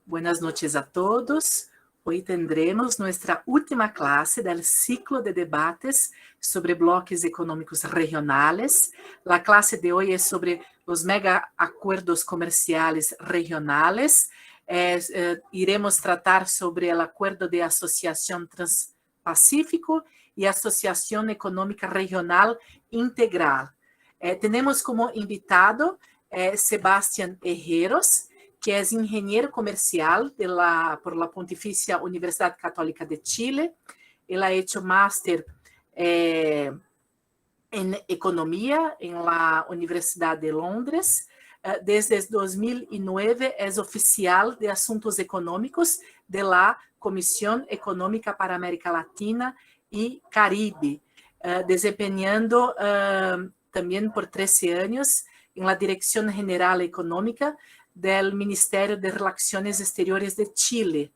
Buenas noches a todos. Hoy tendremos nuestra última clase del ciclo de debates sobre bloques económicos regionales. La clase de hoy es sobre los mega acuerdos comerciales regionales. Iremos tratar sobre el acuerdo de asociación Transpacífico y Asociación Económica Regional Integral. Tenemos como invitado Sebastián Herreros, que es ingeniero comercial por la Pontificia Universidad Católica de Chile. Él ha hecho máster en economía en la Universidad de Londres. Desde 2009 es oficial de Asuntos Económicos de la Comisión Económica para América Latina y Caribe, desempeñando también por 13 años en la Dirección General Económica del Ministerio de Relaciones Exteriores de Chile.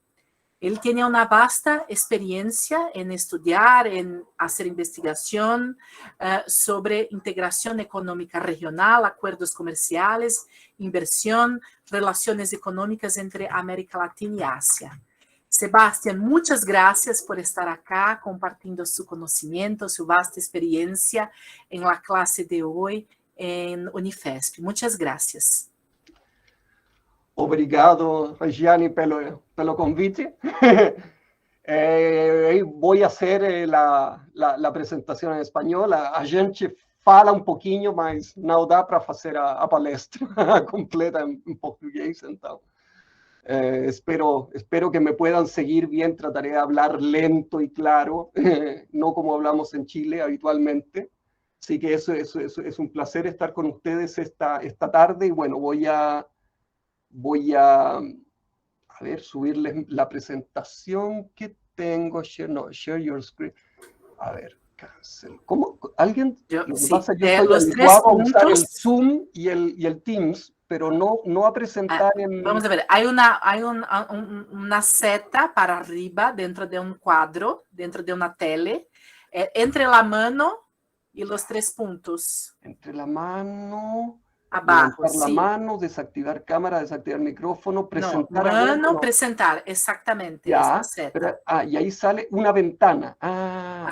Él tiene una vasta experiencia en estudiar, en hacer investigación sobre integración económica regional, acuerdos comerciales, inversión, relaciones económicas entre América Latina y Asia. Sebastián, muchas gracias por estar acá compartiendo su conocimiento, su vasta experiencia en la clase de hoy en Unifesp. Muchas gracias. Obrigado, Regiane, pelo convite. Voy a hacer la apresentação em espanhol. A gente fala pouquinho, mas não dá para fazer a palestra completa em português, então espero que me puedan seguir bien. Trataré de hablar lento y claro, no como hablamos en Chile habitualmente. Así que eso es un placer estar con ustedes esta tarde. Y bueno, voy a ver, subirles la presentación que tengo. Share your screen. A ver, cancel. ¿Cómo? ¿Alguien? Yo estoy los habituado a usar el puntos, Zoom y el Teams, pero no a presentar en... Vamos a ver, hay una seta para arriba dentro de un cuadro, dentro de una tele, entre la mano y los 3 puntos. Entre la mano... Abajo, levantar la sí. mano, desactivar cámara, desactivar micrófono, presentar... No, mano, presentar, exactamente. Ya, esta seta. pero, y ahí sale una ventana.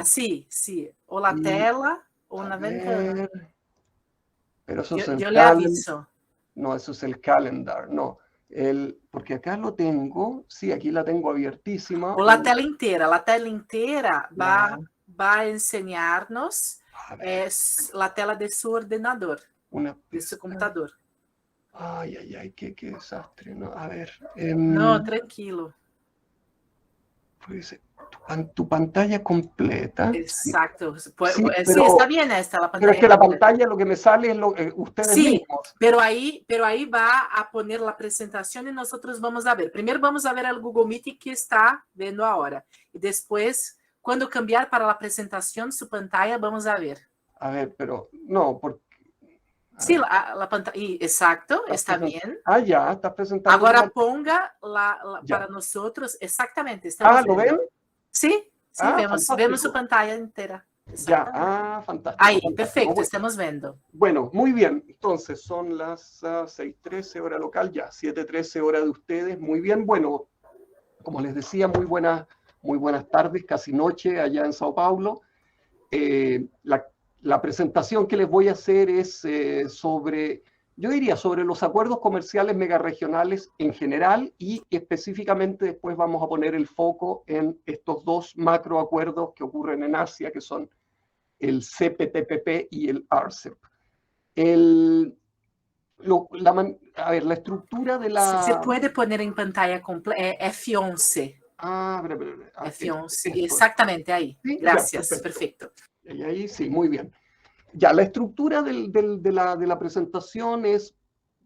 Sí, sí. O la tela o una ventana. Pero eso es el yo le aviso. No, eso es el calendar, no. Porque acá lo tengo, sí, aquí la tengo abiertísima. O la tela inteira va a enseñarnos la tela de su ordenador, de su computador. Ay, qué desastre, ¿no? A ver. No, tranquilo. Pues, tu pantalla completa. Exacto. Sí, Sí, pero, está bien esta la pantalla. Pero es que la pantalla lo que me sale es ustedes mismos. Pero ahí va a poner la presentación y nosotros vamos a ver. Primero vamos a ver el Google Meet que está viendo ahora. Y después, cuando cambiar para la presentación, su pantalla, vamos a ver. A ver, pero no, porque... Sí, la pantalla, exacto, está bien. Ya, está presentando. Ahora ponga para nosotros, exactamente. ¿Lo ven? Sí, vemos su pantalla entera. Ya, fantástico. Ahí, fantástico. perfecto, Bueno, estamos viendo. Bueno, muy bien. Entonces, son las 6:13 hora local, ya, 7:13 hora de ustedes. Muy bien, bueno, como les decía, muy buenas tardes, casi noche allá en Sao Paulo. La presentación que les voy a hacer es sobre los acuerdos comerciales megaregionales en general, y específicamente después vamos a poner el foco en estos 2 macroacuerdos que ocurren en Asia, que son el CPTPP y el RCEP. La estructura de la... Se puede poner en pantalla completa, F11. F11, exactamente ahí. ¿Sí? Gracias, ya, perfecto. Y ahí sí, muy bien. Ya, la estructura de la presentación es,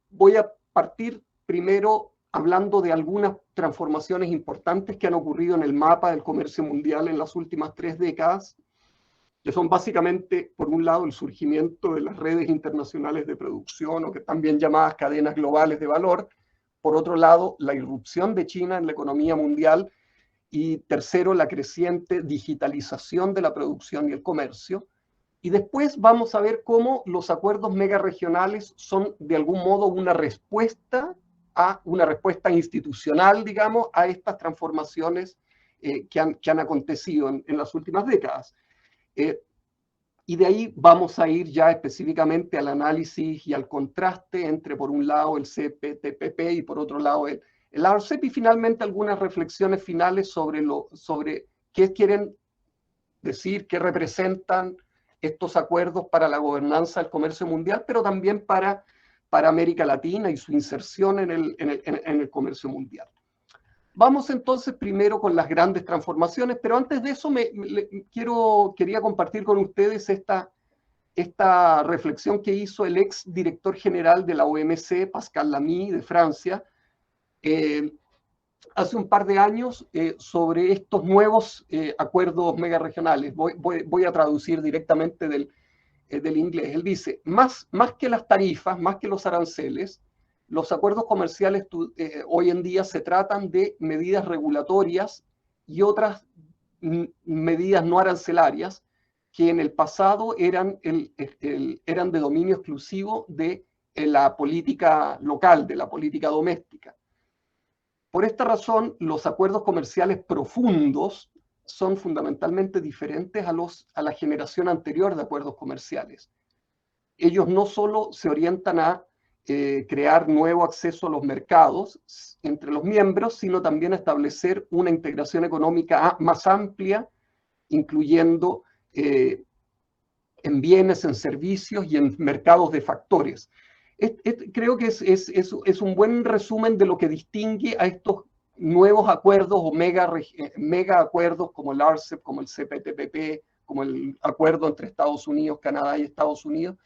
voy a partir primero hablando de algunas transformaciones importantes que han ocurrido en el mapa del comercio mundial en las últimas 3 décadas, que son básicamente, por un lado, el surgimiento de las redes internacionales de producción, o que también llamadas cadenas globales de valor; por otro lado, la irrupción de China en la economía mundial; y tercero, la creciente digitalización de la producción y el comercio. Y después vamos a ver cómo los acuerdos megaregionales son de algún modo una respuesta a una respuesta institucional, digamos, a estas transformaciones que han acontecido en las últimas décadas. Y de ahí vamos a ir ya específicamente al análisis y al contraste entre, por un lado, el CPTPP y por otro lado, el RCEP, y finalmente algunas reflexiones finales sobre qué quieren decir, qué representan estos acuerdos para la gobernanza del comercio mundial, pero también para América Latina y su inserción en el comercio mundial. Vamos entonces primero con las grandes transformaciones, pero antes de eso quería compartir con ustedes esta reflexión que hizo el ex director general de la OMC, Pascal Lamy, de Francia, hace un par de años sobre estos nuevos acuerdos megaregionales. Voy a traducir directamente del inglés. Él dice, más que las tarifas, más que los aranceles, los acuerdos comerciales hoy en día se tratan de medidas regulatorias y otras medidas no arancelarias que en el pasado eran de dominio exclusivo de la política local, de la política doméstica. Por esta razón, los acuerdos comerciales profundos son fundamentalmente diferentes a la generación anterior de acuerdos comerciales. Ellos no solo se orientan a crear nuevo acceso a los mercados entre los miembros, sino también a establecer una integración económica más amplia, incluyendo en bienes, en servicios y en mercados de factores. Creo que es un buen resumen de lo que distingue a estos nuevos acuerdos o mega acuerdos como el RCEP, como el CPTPP, como el acuerdo entre Estados Unidos, Canadá y Estados Unidos.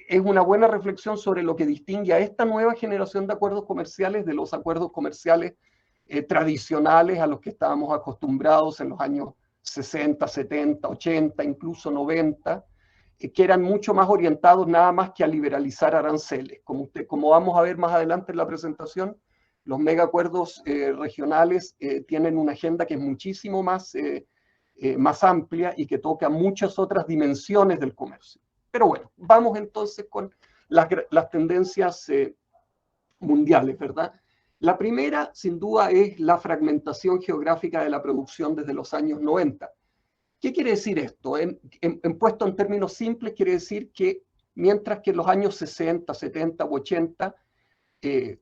Es una buena reflexión sobre lo que distingue a esta nueva generación de acuerdos comerciales de los acuerdos comerciales tradicionales a los que estábamos acostumbrados en los años 60, 70, 80, incluso 90, que eran mucho más orientados nada más que a liberalizar aranceles. Como vamos a ver más adelante en la presentación, los megaacuerdos regionales tienen una agenda que es muchísimo más amplia y que toca muchas otras dimensiones del comercio. Pero bueno, vamos entonces con las tendencias mundiales, ¿verdad? La primera, sin duda, es la fragmentación geográfica de la producción desde los años 90. ¿Qué quiere decir esto? Puesto en términos simples, quiere decir que mientras que en los años 60, 70 u 80,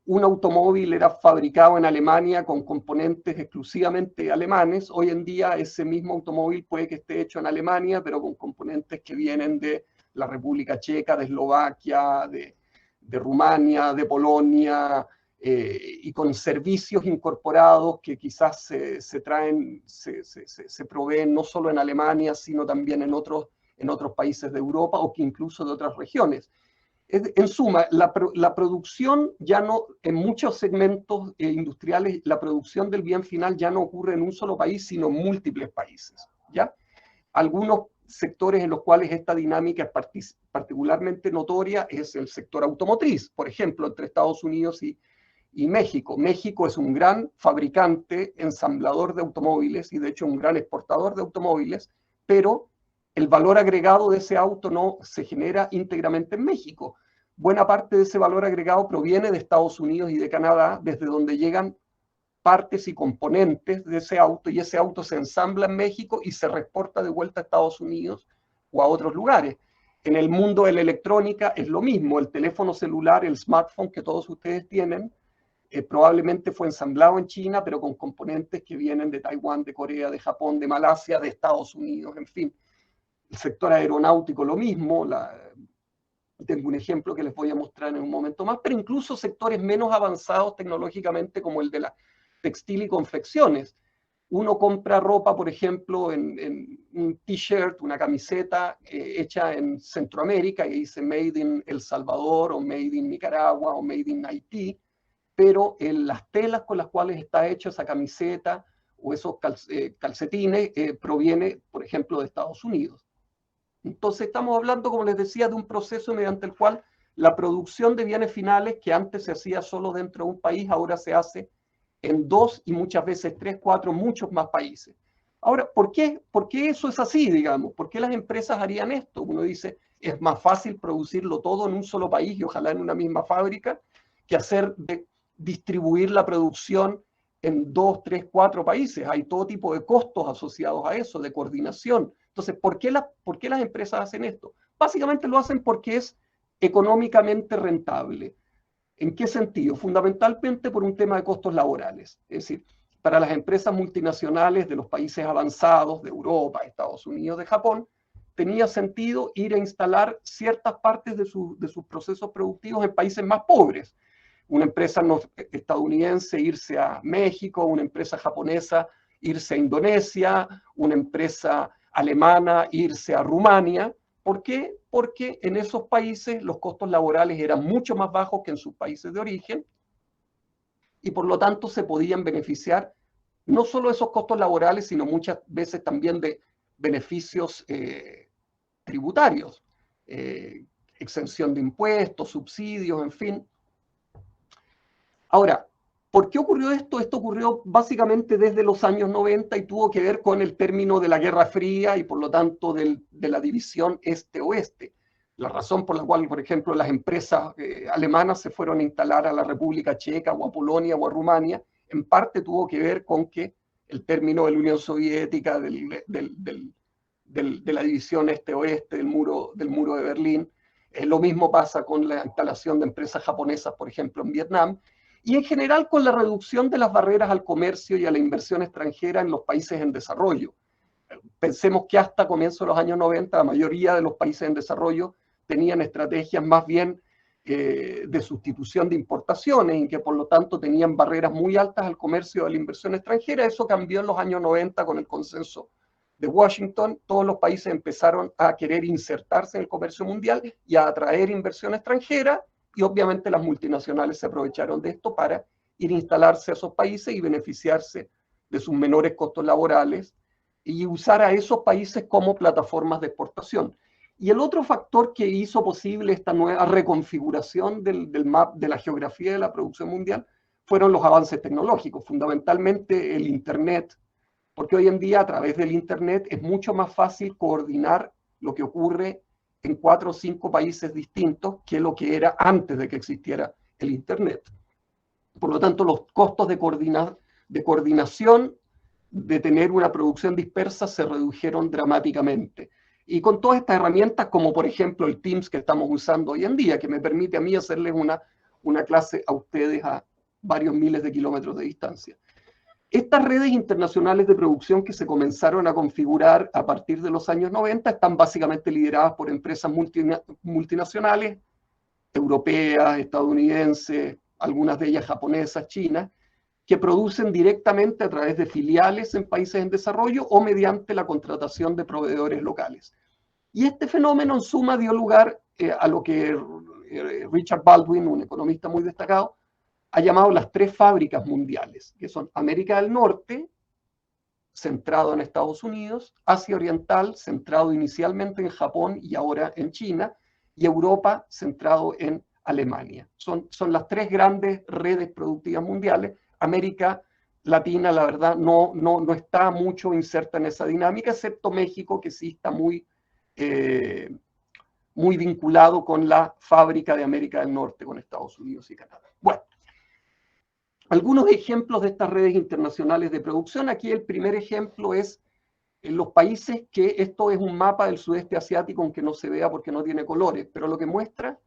un automóvil era fabricado en Alemania con componentes exclusivamente alemanes, hoy en día ese mismo automóvil puede que esté hecho en Alemania, pero con componentes que vienen de la República Checa, de Eslovaquia, de Rumania, de Polonia, y con servicios incorporados que quizás se proveen no solo en Alemania, sino también en otros países de Europa o que incluso de otras regiones. En suma, la producción ya no, en muchos segmentos industriales, la producción del bien final ya no ocurre en un solo país, sino en múltiples países, ¿ya? Algunos sectores en los cuales esta dinámica es particularmente notoria es el sector automotriz, por ejemplo, entre Estados Unidos y México. México es un gran fabricante, ensamblador de automóviles y de hecho un gran exportador de automóviles, pero el valor agregado de ese auto no se genera íntegramente en México. Buena parte de ese valor agregado proviene de Estados Unidos y de Canadá, desde donde llegan partes y componentes de ese auto, y ese auto se ensambla en México y se reexporta de vuelta a Estados Unidos o a otros lugares. En el mundo de la electrónica es lo mismo. El teléfono celular, el smartphone que todos ustedes tienen, probablemente fue ensamblado en China, pero con componentes que vienen de Taiwán, de Corea, de Japón, de Malasia, de Estados Unidos, en fin. El sector aeronáutico lo mismo. Tengo un ejemplo que les voy a mostrar en un momento más, pero incluso sectores menos avanzados tecnológicamente como el de la textil y confecciones. Uno compra ropa, por ejemplo, en un t-shirt, una camiseta hecha en Centroamérica y dice Made in El Salvador o Made in Nicaragua o Made in Haití, pero las telas con las cuales está hecha esa camiseta o esos calcetines proviene, por ejemplo, de Estados Unidos. Entonces estamos hablando, como les decía, de un proceso mediante el cual la producción de bienes finales, que antes se hacía solo dentro de un país, ahora se hace en 2 y muchas veces 3, 4, muchos más países. Ahora, ¿por qué eso es así, digamos? ¿Por qué las empresas harían esto? Uno dice, es más fácil producirlo todo en un solo país y ojalá en una misma fábrica, que hacer distribuir la producción en 2, 3, 4 países. Hay todo tipo de costos asociados a eso, de coordinación. Entonces, ¿por qué las empresas hacen esto? Básicamente lo hacen porque es económicamente rentable. ¿En qué sentido? Fundamentalmente por un tema de costos laborales. Es decir, para las empresas multinacionales de los países avanzados, de Europa, Estados Unidos, de Japón, tenía sentido ir a instalar ciertas partes de sus procesos productivos en países más pobres. Una empresa estadounidense irse a México, una empresa japonesa irse a Indonesia, una empresa alemana irse a Rumania. ¿Por qué? Porque en esos países los costos laborales eran mucho más bajos que en sus países de origen y por lo tanto se podían beneficiar no solo de esos costos laborales, sino muchas veces también de beneficios tributarios, exención de impuestos, subsidios, en fin. Ahora, ¿por qué ocurrió esto? Esto ocurrió básicamente desde los años 90 y tuvo que ver con el término de la Guerra Fría y por lo tanto de la división este-oeste. La razón por la cual, por ejemplo, las empresas alemanas se fueron a instalar a la República Checa o a Polonia o a Rumania, en parte tuvo que ver con que el término de la Unión Soviética, de la división este-oeste, del muro de Berlín. Lo mismo pasa con la instalación de empresas japonesas, por ejemplo, en Vietnam, y en general con la reducción de las barreras al comercio y a la inversión extranjera en los países en desarrollo. Pensemos que hasta comienzos de los años 90 la mayoría de los países en desarrollo tenían estrategias más bien de sustitución de importaciones y que por lo tanto tenían barreras muy altas al comercio y a la inversión extranjera. Eso cambió en los años 90 con el consenso de Washington. Todos los países empezaron a querer insertarse en el comercio mundial y a atraer inversión extranjera. Y obviamente las multinacionales se aprovecharon de esto para ir a instalarse a esos países y beneficiarse de sus menores costos laborales y usar a esos países como plataformas de exportación. Y el otro factor que hizo posible esta nueva reconfiguración del mapa, de la geografía de la producción mundial, fueron los avances tecnológicos, fundamentalmente el Internet, porque hoy en día a través del Internet es mucho más fácil coordinar lo que ocurre en 4 o 5 países distintos que lo que era antes de que existiera el Internet. Por lo tanto, los costos de coordinación, de tener una producción dispersa, se redujeron dramáticamente. Y con todas estas herramientas, como por ejemplo el Teams que estamos usando hoy en día, que me permite a mí hacerles una clase a ustedes a varios miles de kilómetros de distancia. Estas redes internacionales de producción que se comenzaron a configurar a partir de los años 90 están básicamente lideradas por empresas multinacionales, europeas, estadounidenses, algunas de ellas japonesas, chinas, que producen directamente a través de filiales en países en desarrollo o mediante la contratación de proveedores locales. Y este fenómeno en suma dio lugar a lo que Richard Baldwin, un economista muy destacado, ha llamado las 3 fábricas mundiales, que son América del Norte, centrado en Estados Unidos, Asia Oriental, centrado inicialmente en Japón y ahora en China, y Europa, centrado en Alemania. Son las 3 grandes redes productivas mundiales. América Latina, la verdad, no está mucho inserta en esa dinámica, excepto México, que sí está muy vinculado con la fábrica de América del Norte, con Estados Unidos y Canadá. Bueno, algunos ejemplos de estas redes internacionales de producción. Aquí el primer ejemplo es en los países que esto es un mapa del sudeste asiático, aunque no se vea porque no tiene colores, pero lo que muestra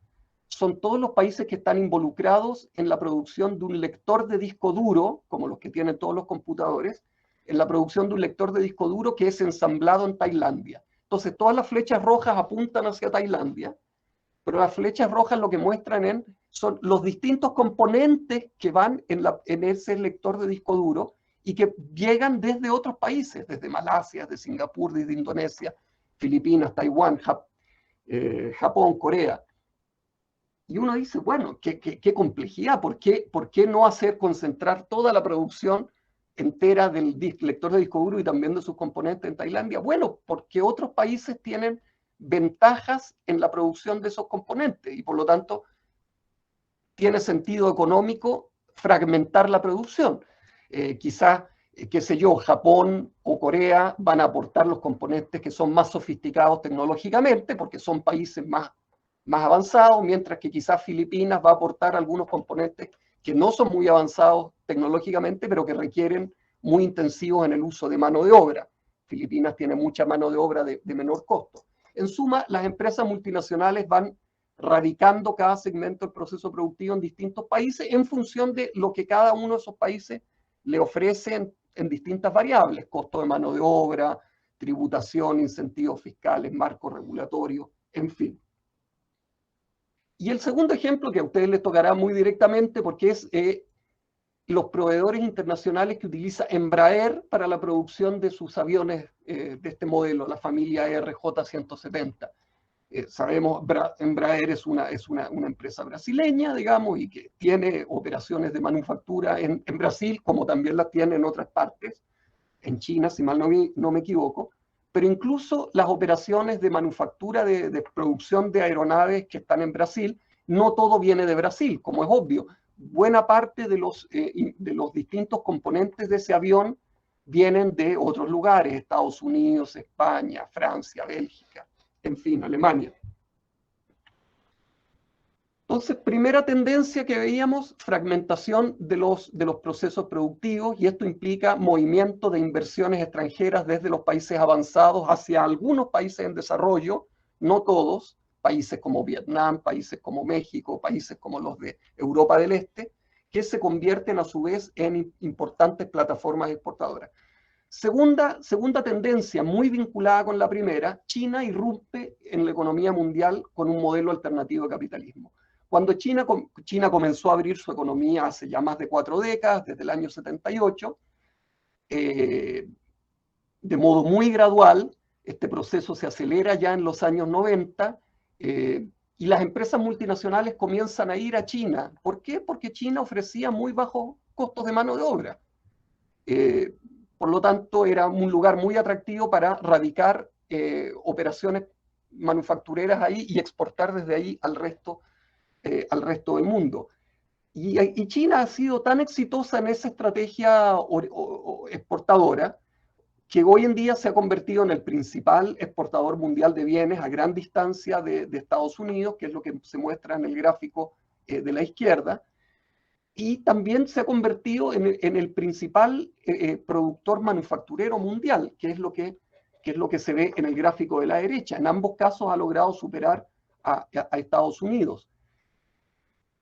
son todos los países que están involucrados en la producción de un lector de disco duro, como los que tienen todos los computadores, en la producción de un lector de disco duro que es ensamblado en Tailandia. Entonces, todas las flechas rojas apuntan hacia Tailandia, pero las flechas rojas lo que muestran son los distintos componentes que van en ese lector de disco duro y que llegan desde otros países, desde Malasia, de Singapur, desde Indonesia, Filipinas, Taiwán, Japón, Corea. Y uno dice, bueno, qué complejidad, ¿por qué no hacer concentrar toda la producción entera del lector de disco duro y también de sus componentes en Tailandia? Bueno, porque otros países tienen ventajas en la producción de esos componentes y por lo tanto tiene sentido económico fragmentar la producción. Quizás, qué sé yo, Japón o Corea van a aportar los componentes que son más sofisticados tecnológicamente porque son países más avanzados, mientras que quizás Filipinas va a aportar algunos componentes que no son muy avanzados tecnológicamente, pero que requieren muy intensivos en el uso de mano de obra. Filipinas tiene mucha mano de obra de menor costo. En suma, las empresas multinacionales van radicando cada segmento del proceso productivo en distintos países en función de lo que cada uno de esos países le ofrece en distintas variables, costo de mano de obra, tributación, incentivos fiscales, marco regulatorio, en fin. Y el segundo ejemplo que a ustedes les tocará muy directamente porque es los proveedores internacionales que utiliza Embraer para la producción de sus aviones de este modelo, la familia RJ170. Sabemos, Embraer es una empresa brasileña, digamos, y que tiene operaciones de manufactura en Brasil, como también las tiene en otras partes, en China, si mal no me equivoco, pero incluso las operaciones de manufactura de producción de aeronaves que están en Brasil, no todo viene de Brasil, como es obvio. Buena parte de los distintos componentes de ese avión vienen de otros lugares, Estados Unidos, España, Francia, Bélgica, en fin, Alemania. Entonces, primera tendencia que veíamos, fragmentación de los procesos productivos, y esto implica movimiento de inversiones extranjeras desde los países avanzados hacia algunos países en desarrollo, no todos, países como Vietnam, países como México, países como los de Europa del Este, que se convierten a su vez en importantes plataformas exportadoras. Segunda tendencia, muy vinculada con la primera, China irrumpe en la economía mundial con un modelo alternativo de capitalismo. Cuando China comenzó a abrir su economía hace ya más de 4 décadas, desde el año 78, de modo muy gradual, este proceso se acelera ya en los años 90, y las empresas multinacionales comienzan a ir a China. ¿Por qué? Porque China ofrecía muy bajos costos de mano de obra. Por lo tanto, era un lugar muy atractivo para radicar operaciones manufactureras ahí y exportar desde ahí al resto del mundo. Y China ha sido tan exitosa en esa estrategia exportadora que hoy en día se ha convertido en el principal exportador mundial de bienes a gran distancia de Estados Unidos, que es lo que se muestra en el gráfico de la izquierda, y también se ha convertido en el principal productor manufacturero mundial, que es lo que se ve en el gráfico de la derecha. En ambos casos ha logrado superar a Estados Unidos.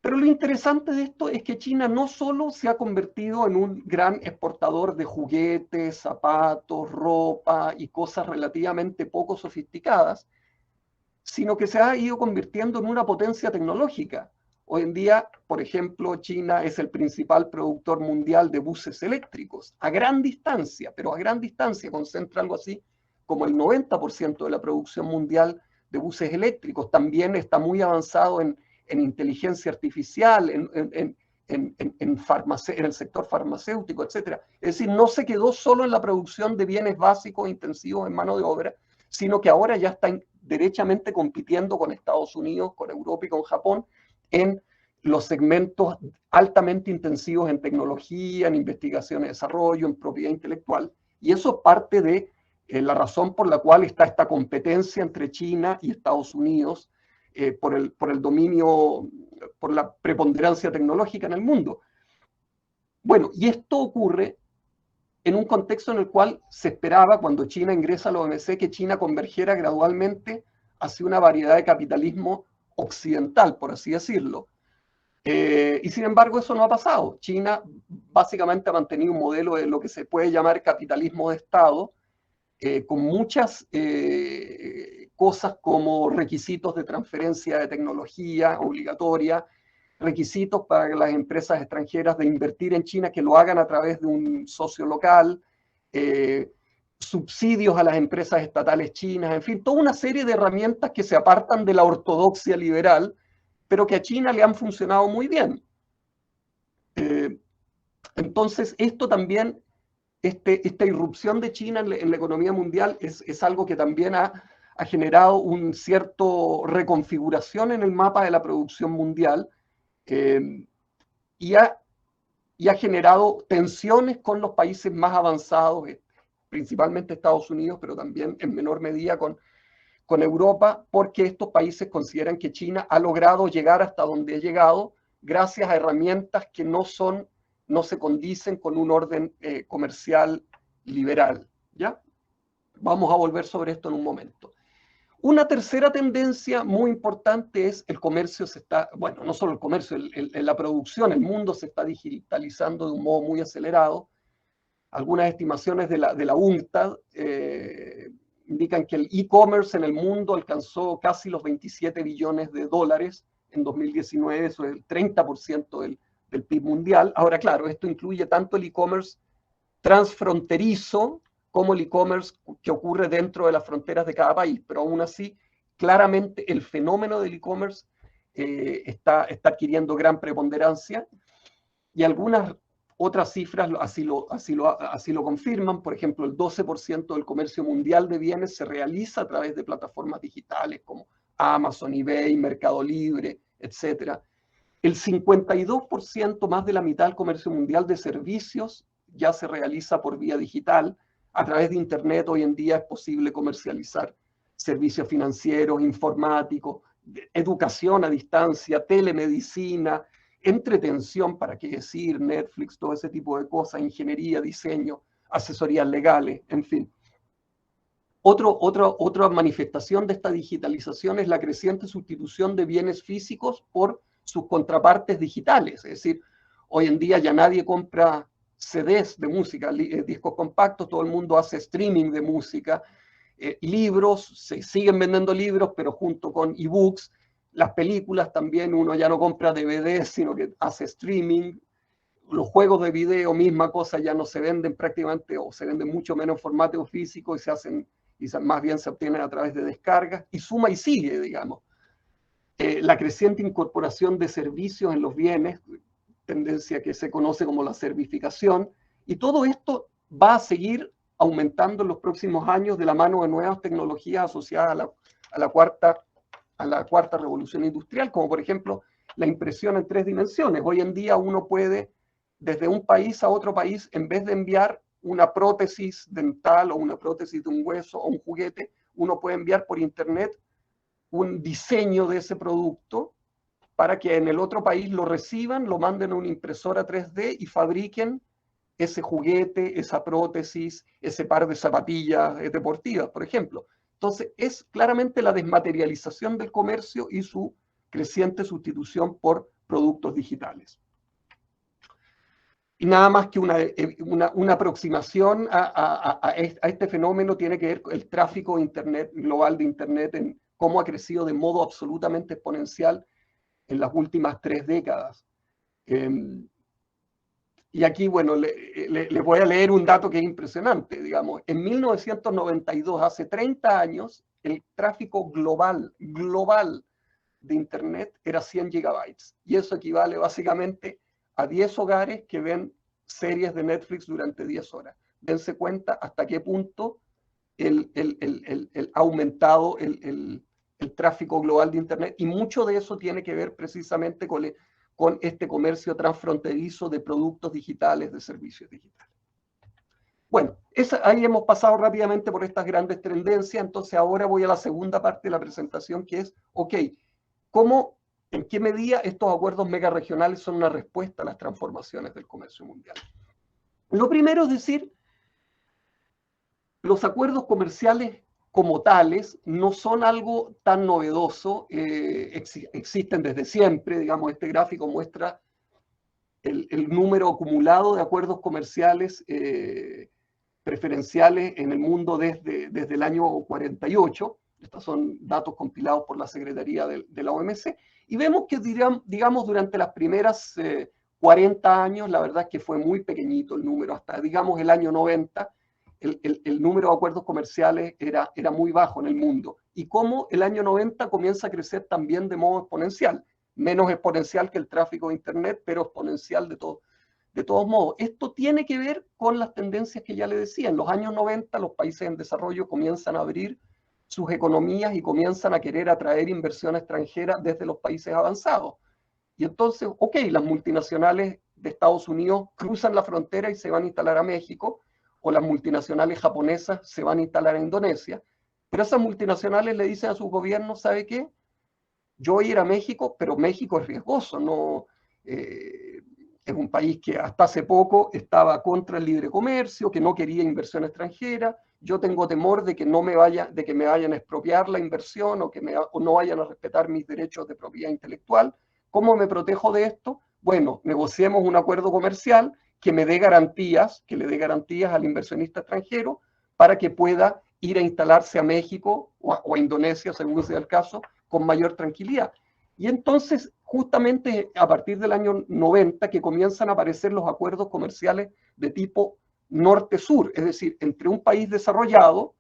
Pero lo interesante de esto es que China no solo se ha convertido en un gran exportador de juguetes, zapatos, ropa y cosas relativamente poco sofisticadas, sino que se ha ido convirtiendo en una potencia tecnológica. Hoy en día, por ejemplo, China es el principal productor mundial de buses eléctricos, a gran distancia, pero a gran distancia concentra algo así como el 90% de la producción mundial de buses eléctricos. También está muy avanzado en inteligencia artificial, en el sector farmacéutico, etc. Es decir, no se quedó solo en la producción de bienes básicos intensivos en mano de obra, sino que ahora ya está derechamente compitiendo con Estados Unidos, con Europa y con Japón en los segmentos altamente intensivos en tecnología, en investigación y desarrollo, en propiedad intelectual. Y eso es parte de la razón por la cual está esta competencia entre China y Estados Unidos por el dominio, por la preponderancia tecnológica en el mundo. Bueno, y esto ocurre en un contexto en el cual se esperaba, cuando China ingresa a la OMC, que China convergiera gradualmente hacia una variedad de capitalismo occidental, por así decirlo. Y sin embargo eso no ha pasado. China básicamente ha mantenido un modelo de lo que se puede llamar capitalismo de Estado, con muchas cosas como requisitos de transferencia de tecnología obligatoria, requisitos para las empresas extranjeras de invertir en China que lo hagan a través de un socio local, subsidios a las empresas estatales chinas, en fin, toda una serie de herramientas que se apartan de la ortodoxia liberal, pero que a China le han funcionado muy bien. Entonces, esto también, esta irrupción de China en la economía mundial es algo que también ha generado una cierta reconfiguración en el mapa de la producción mundial, y ha generado tensiones con los países más avanzados, principalmente Estados Unidos, pero también en menor medida con Europa, porque estos países consideran que China ha logrado llegar hasta donde ha llegado gracias a herramientas que no se condicen con un orden comercial liberal, ¿ya? Vamos a volver sobre esto en un momento. Una tercera tendencia muy importante es el comercio bueno, no solo el comercio, la producción, el mundo se está digitalizando de un modo muy acelerado. Algunas estimaciones de la UNCTAD indican que el e-commerce en el mundo alcanzó casi los 27 billones de dólares en 2019, eso es el 30% del PIB mundial. Ahora, claro, esto incluye tanto el e-commerce transfronterizo como el e-commerce que ocurre dentro de las fronteras de cada país, pero aún así, claramente el fenómeno del e-commerce está adquiriendo gran preponderancia, y algunas otras cifras así lo confirman. Por ejemplo, el 12% del comercio mundial de bienes se realiza a través de plataformas digitales como Amazon, eBay, Mercado Libre, etc. El 52%, más de la mitad del comercio mundial de servicios, ya se realiza por vía digital. A través de Internet hoy en día es posible comercializar servicios financieros, informáticos, educación a distancia, telemedicina, entretención, para qué decir, Netflix, todo ese tipo de cosas, ingeniería, diseño, asesorías legales, en fin. Otra manifestación de esta digitalización es la creciente sustitución de bienes físicos por sus contrapartes digitales. Es decir, hoy en día ya nadie compra CDs de música, discos compactos, todo el mundo hace streaming de música, libros, se siguen vendiendo libros, pero junto con ebooks. Las películas también, uno ya no compra DVDs, sino que hace streaming. Los juegos de video, misma cosa, ya no se venden prácticamente, o se venden mucho menos en formato físico, y más bien se obtienen a través de descargas, y suma y sigue, digamos. La creciente incorporación de servicios en los bienes, tendencia que se conoce como la servificación, y todo esto va a seguir aumentando en los próximos años de la mano de nuevas tecnologías asociadas a la cuarta revolución industrial, como por ejemplo la impresión en 3 dimensiones. Hoy en día uno puede, desde un país a otro país, en vez de enviar una prótesis dental o una prótesis de un hueso o un juguete, uno puede enviar por internet un diseño de ese producto para que en el otro país lo reciban, lo manden a una impresora 3D y fabriquen ese juguete, esa prótesis, ese par de zapatillas deportivas, por ejemplo. Entonces, es claramente la desmaterialización del comercio y su creciente sustitución por productos digitales. Y nada más que una aproximación a este fenómeno tiene que ver con el tráfico global de Internet, en cómo ha crecido de modo absolutamente exponencial en las últimas 3 décadas. Y aquí, bueno, les voy a leer un dato que es impresionante. Digamos, en 1992, hace 30 años, el tráfico global de Internet era 100 gigabytes. Y eso equivale básicamente a 10 hogares que ven series de Netflix durante 10 horas. Dense cuenta hasta qué punto ha aumentado el tráfico global de Internet. Y mucho de eso tiene que ver precisamente con este comercio transfronterizo de productos digitales, de servicios digitales. Bueno, ahí hemos pasado rápidamente por estas grandes tendencias. Entonces ahora voy a la segunda parte de la presentación, que es, ok, ¿en qué medida estos acuerdos megaregionales son una respuesta a las transformaciones del comercio mundial? Lo primero es decir, los acuerdos comerciales como tales no son algo tan novedoso, existen desde siempre. Digamos, este gráfico muestra el número acumulado de acuerdos comerciales preferenciales en el mundo desde el año 48. Estos son datos compilados por la Secretaría de la OMC, y vemos que, digamos, durante las primeras 40 años, la verdad es que fue muy pequeñito el número. Hasta, digamos, el año 90, el número de acuerdos comerciales era muy bajo en el mundo. Y como el año 90 comienza a crecer también de modo exponencial, menos exponencial que el tráfico de Internet, pero exponencial de todos modos. Esto tiene que ver con las tendencias que ya le decía. En los años 90 los países en desarrollo comienzan a abrir sus economías y comienzan a querer atraer inversión extranjera desde los países avanzados. Y entonces, ok, las multinacionales de Estados Unidos cruzan la frontera y se van a instalar a México, o las multinacionales japonesas se van a instalar a Indonesia, pero esas multinacionales le dicen a sus gobiernos, ¿sabe qué? Yo voy a ir a México, pero México es riesgoso, no, es un país que hasta hace poco estaba contra el libre comercio, que no quería inversión extranjera. Yo tengo temor de que me vayan a expropiar la inversión o no vayan a respetar mis derechos de propiedad intelectual. ¿Cómo me protejo de esto? Bueno, negociemos un acuerdo comercial que me dé garantías, que le dé garantías al inversionista extranjero para que pueda ir a instalarse a México o a Indonesia, según sea el caso, con mayor tranquilidad. Y entonces, justamente a partir del año 90, que comienzan a aparecer los acuerdos comerciales de tipo norte-sur, es decir, entre un país desarrollado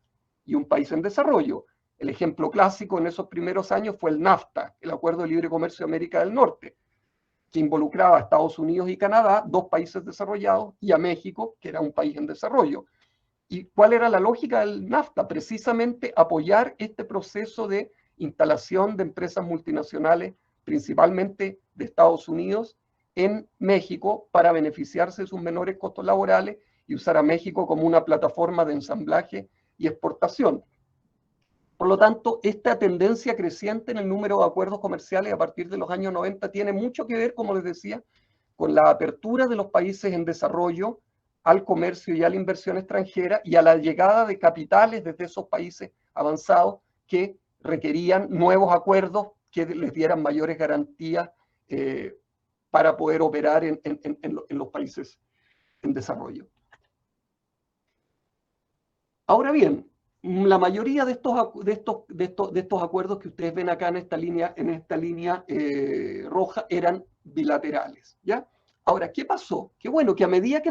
y un país en desarrollo. El ejemplo clásico en esos primeros años fue el NAFTA, el Acuerdo de Libre Comercio de América del Norte, que involucraba a Estados Unidos y Canadá, dos países desarrollados, y a México, que era un país en desarrollo. ¿Y cuál era la lógica del NAFTA? Precisamente apoyar este proceso de instalación de empresas multinacionales, principalmente de Estados Unidos, en México para beneficiarse de sus menores costos laborales y usar a México como una plataforma de ensamblaje y exportación. Por lo tanto, esta tendencia creciente en el número de acuerdos comerciales a partir de los años 90 tiene mucho que ver, como les decía, con la apertura de los países en desarrollo al comercio y a la inversión extranjera y a la llegada de capitales desde esos países avanzados que requerían nuevos acuerdos que les dieran mayores garantías para poder operar en los países en desarrollo. Ahora bien, la mayoría de estos acuerdos que ustedes ven acá en esta línea roja eran bilaterales, ¿ya? Ahora, ¿qué pasó? Que bueno, que a medida que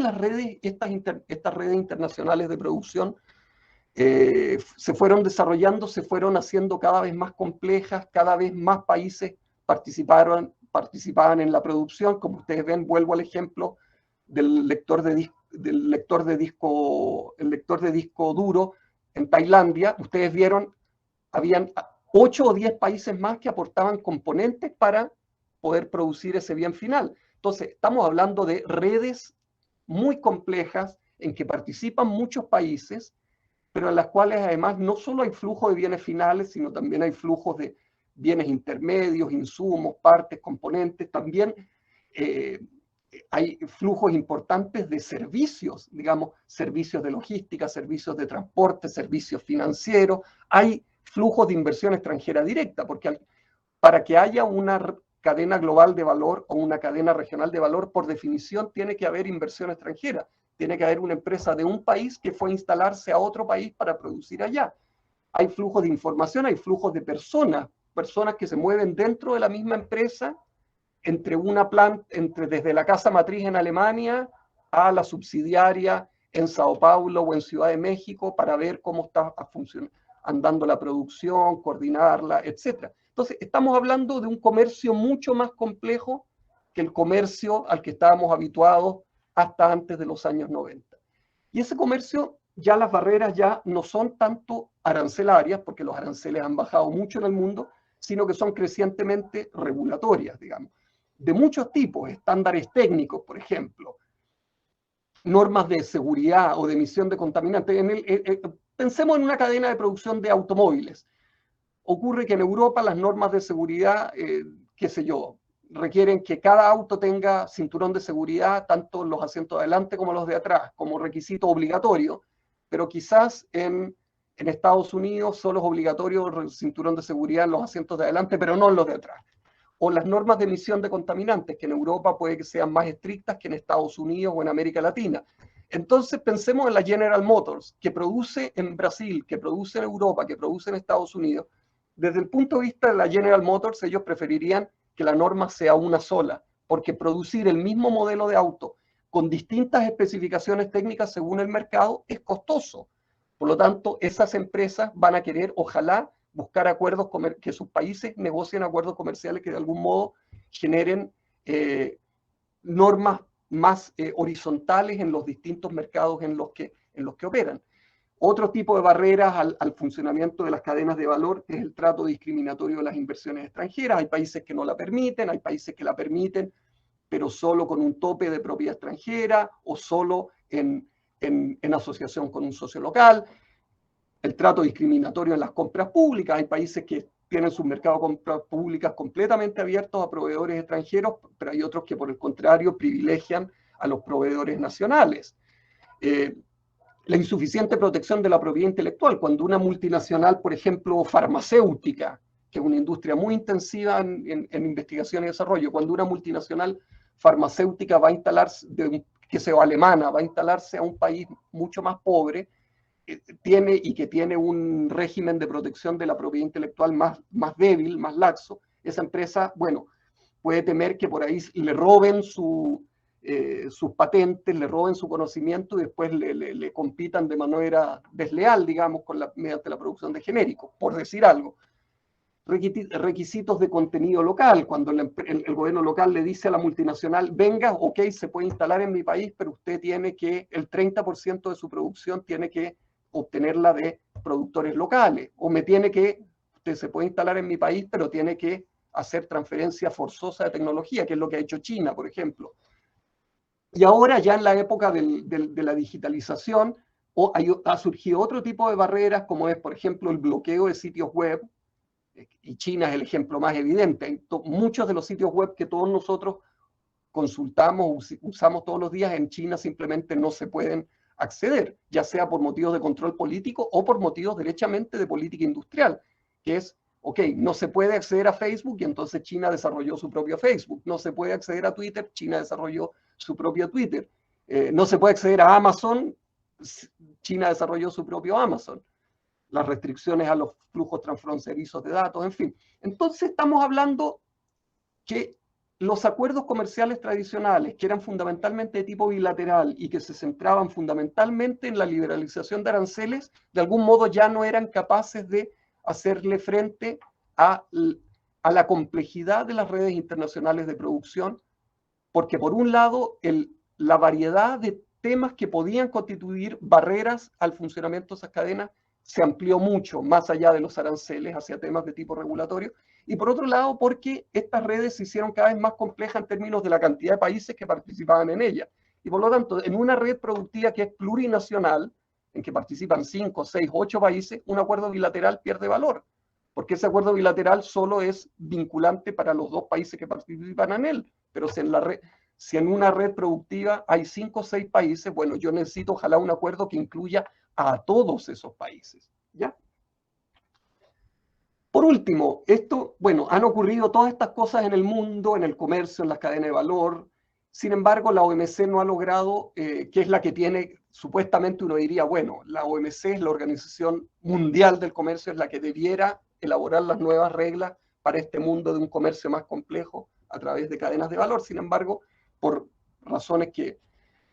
estas redes internacionales de producción se fueron desarrollando, se fueron haciendo cada vez más complejas, cada vez más países participaban en la producción. Como ustedes ven, vuelvo al ejemplo del lector de disco duro en Tailandia. Ustedes vieron, habían 8 o 10 países más que aportaban componentes para poder producir ese bien final. Entonces, estamos hablando de redes muy complejas en que participan muchos países, pero en las cuales además no solo hay flujo de bienes finales, sino también hay flujos de bienes intermedios, insumos, partes, componentes. También hay flujos importantes de servicios, digamos, servicios de logística, servicios de transporte, servicios financieros. Hay flujos de inversión extranjera directa, porque para que haya una cadena global de valor o una cadena regional de valor, por definición tiene que haber inversión extranjera. Tiene que haber una empresa de un país que fue a instalarse a otro país para producir allá. Hay flujos de información, hay flujos de personas que se mueven dentro de la misma empresa, desde la casa matriz en Alemania a la subsidiaria en Sao Paulo o en Ciudad de México para ver cómo está andando la producción, coordinarla, etc. Entonces, estamos hablando de un comercio mucho más complejo que el comercio al que estábamos habituados hasta antes de los años 90. Y ese comercio, ya las barreras ya no son tanto arancelarias, porque los aranceles han bajado mucho en el mundo, sino que son crecientemente regulatorias, digamos, de muchos tipos, estándares técnicos, por ejemplo, normas de seguridad o de emisión de contaminantes. Pensemos en una cadena de producción de automóviles. Ocurre que en Europa las normas de seguridad, qué sé yo, requieren que cada auto tenga cinturón de seguridad, tanto los asientos de adelante como los de atrás, como requisito obligatorio, pero quizás en Estados Unidos solo es obligatorio el cinturón de seguridad en los asientos de adelante, pero no en los de atrás. O las normas de emisión de contaminantes, que en Europa puede que sean más estrictas que en Estados Unidos o en América Latina. Entonces pensemos en la General Motors, que produce en Brasil, que produce en Europa, que produce en Estados Unidos. Desde el punto de vista de la General Motors, ellos preferirían que la norma sea una sola, porque producir el mismo modelo de auto con distintas especificaciones técnicas según el mercado es costoso. Por lo tanto, esas empresas van a querer, ojalá, buscar acuerdos, que sus países negocien acuerdos comerciales que de algún modo generen normas más horizontales en los distintos mercados en los que operan. Otro tipo de barreras al funcionamiento de las cadenas de valor es el trato discriminatorio de las inversiones extranjeras. Hay países que no la permiten, hay países que la permiten, pero solo con un tope de propiedad extranjera o solo en asociación con un socio local. El trato discriminatorio en las compras públicas. Hay países que tienen sus mercados de compras públicas completamente abiertos a proveedores extranjeros, pero hay otros que por el contrario privilegian a los proveedores nacionales. La insuficiente protección de la propiedad intelectual, cuando una multinacional, por ejemplo, farmacéutica, que es una industria muy intensiva en investigación y desarrollo, cuando una multinacional farmacéutica va a instalarse, que sea alemana, va a instalarse a un país mucho más pobre, tiene un régimen de protección de la propiedad intelectual más débil, más laxo, esa empresa, bueno, puede temer que por ahí le roben sus patentes, le roben su conocimiento y después le compitan de manera desleal, digamos, mediante la producción de genéricos, por decir algo. Requisitos de contenido local, cuando el gobierno local le dice a la multinacional, venga, ok, se puede instalar en mi país, pero usted tiene que, el 30% de su producción tiene que obtenerla de productores locales, o usted se puede instalar en mi país, pero tiene que hacer transferencia forzosa de tecnología, que es lo que ha hecho China, por ejemplo. Y ahora ya en la época de la digitalización, ha surgido otro tipo de barreras, como es, por ejemplo, el bloqueo de sitios web, y China es el ejemplo más evidente. Muchos de los sitios web que todos nosotros consultamos, usamos todos los días, en China simplemente no se pueden acceder, ya sea por motivos de control político o por motivos derechamente de política industrial, que es, ok, no se puede acceder a Facebook y entonces China desarrolló su propio Facebook, no se puede acceder a Twitter, China desarrolló su propio Twitter, no se puede acceder a Amazon, China desarrolló su propio Amazon, las restricciones a los flujos transfronterizos de datos, en fin. Entonces estamos hablando que los acuerdos comerciales tradicionales, que eran fundamentalmente de tipo bilateral y que se centraban fundamentalmente en la liberalización de aranceles, de algún modo ya no eran capaces de hacerle frente a la complejidad de las redes internacionales de producción, porque por un lado la variedad de temas que podían constituir barreras al funcionamiento de esas cadenas se amplió mucho más allá de los aranceles hacia temas de tipo regulatorio, y por otro lado porque estas redes se hicieron cada vez más complejas en términos de la cantidad de países que participaban en ella. Y por lo tanto, en una red productiva que es plurinacional, en que participan 5, 6, 8 países, un acuerdo bilateral pierde valor, porque ese acuerdo bilateral solo es vinculante para los 2 países que participan en él, pero si en una red productiva hay 5 o 6 países, bueno, yo necesito ojalá un acuerdo que incluya a todos esos países, ¿ya? Por último, han ocurrido todas estas cosas en el mundo, en el comercio, en las cadenas de valor. Sin embargo, la OMC no ha logrado, que es la que tiene, supuestamente uno diría, bueno, la OMC es la Organización Mundial del Comercio, es la que debiera elaborar las nuevas reglas para este mundo de un comercio más complejo a través de cadenas de valor. Sin embargo, por razones que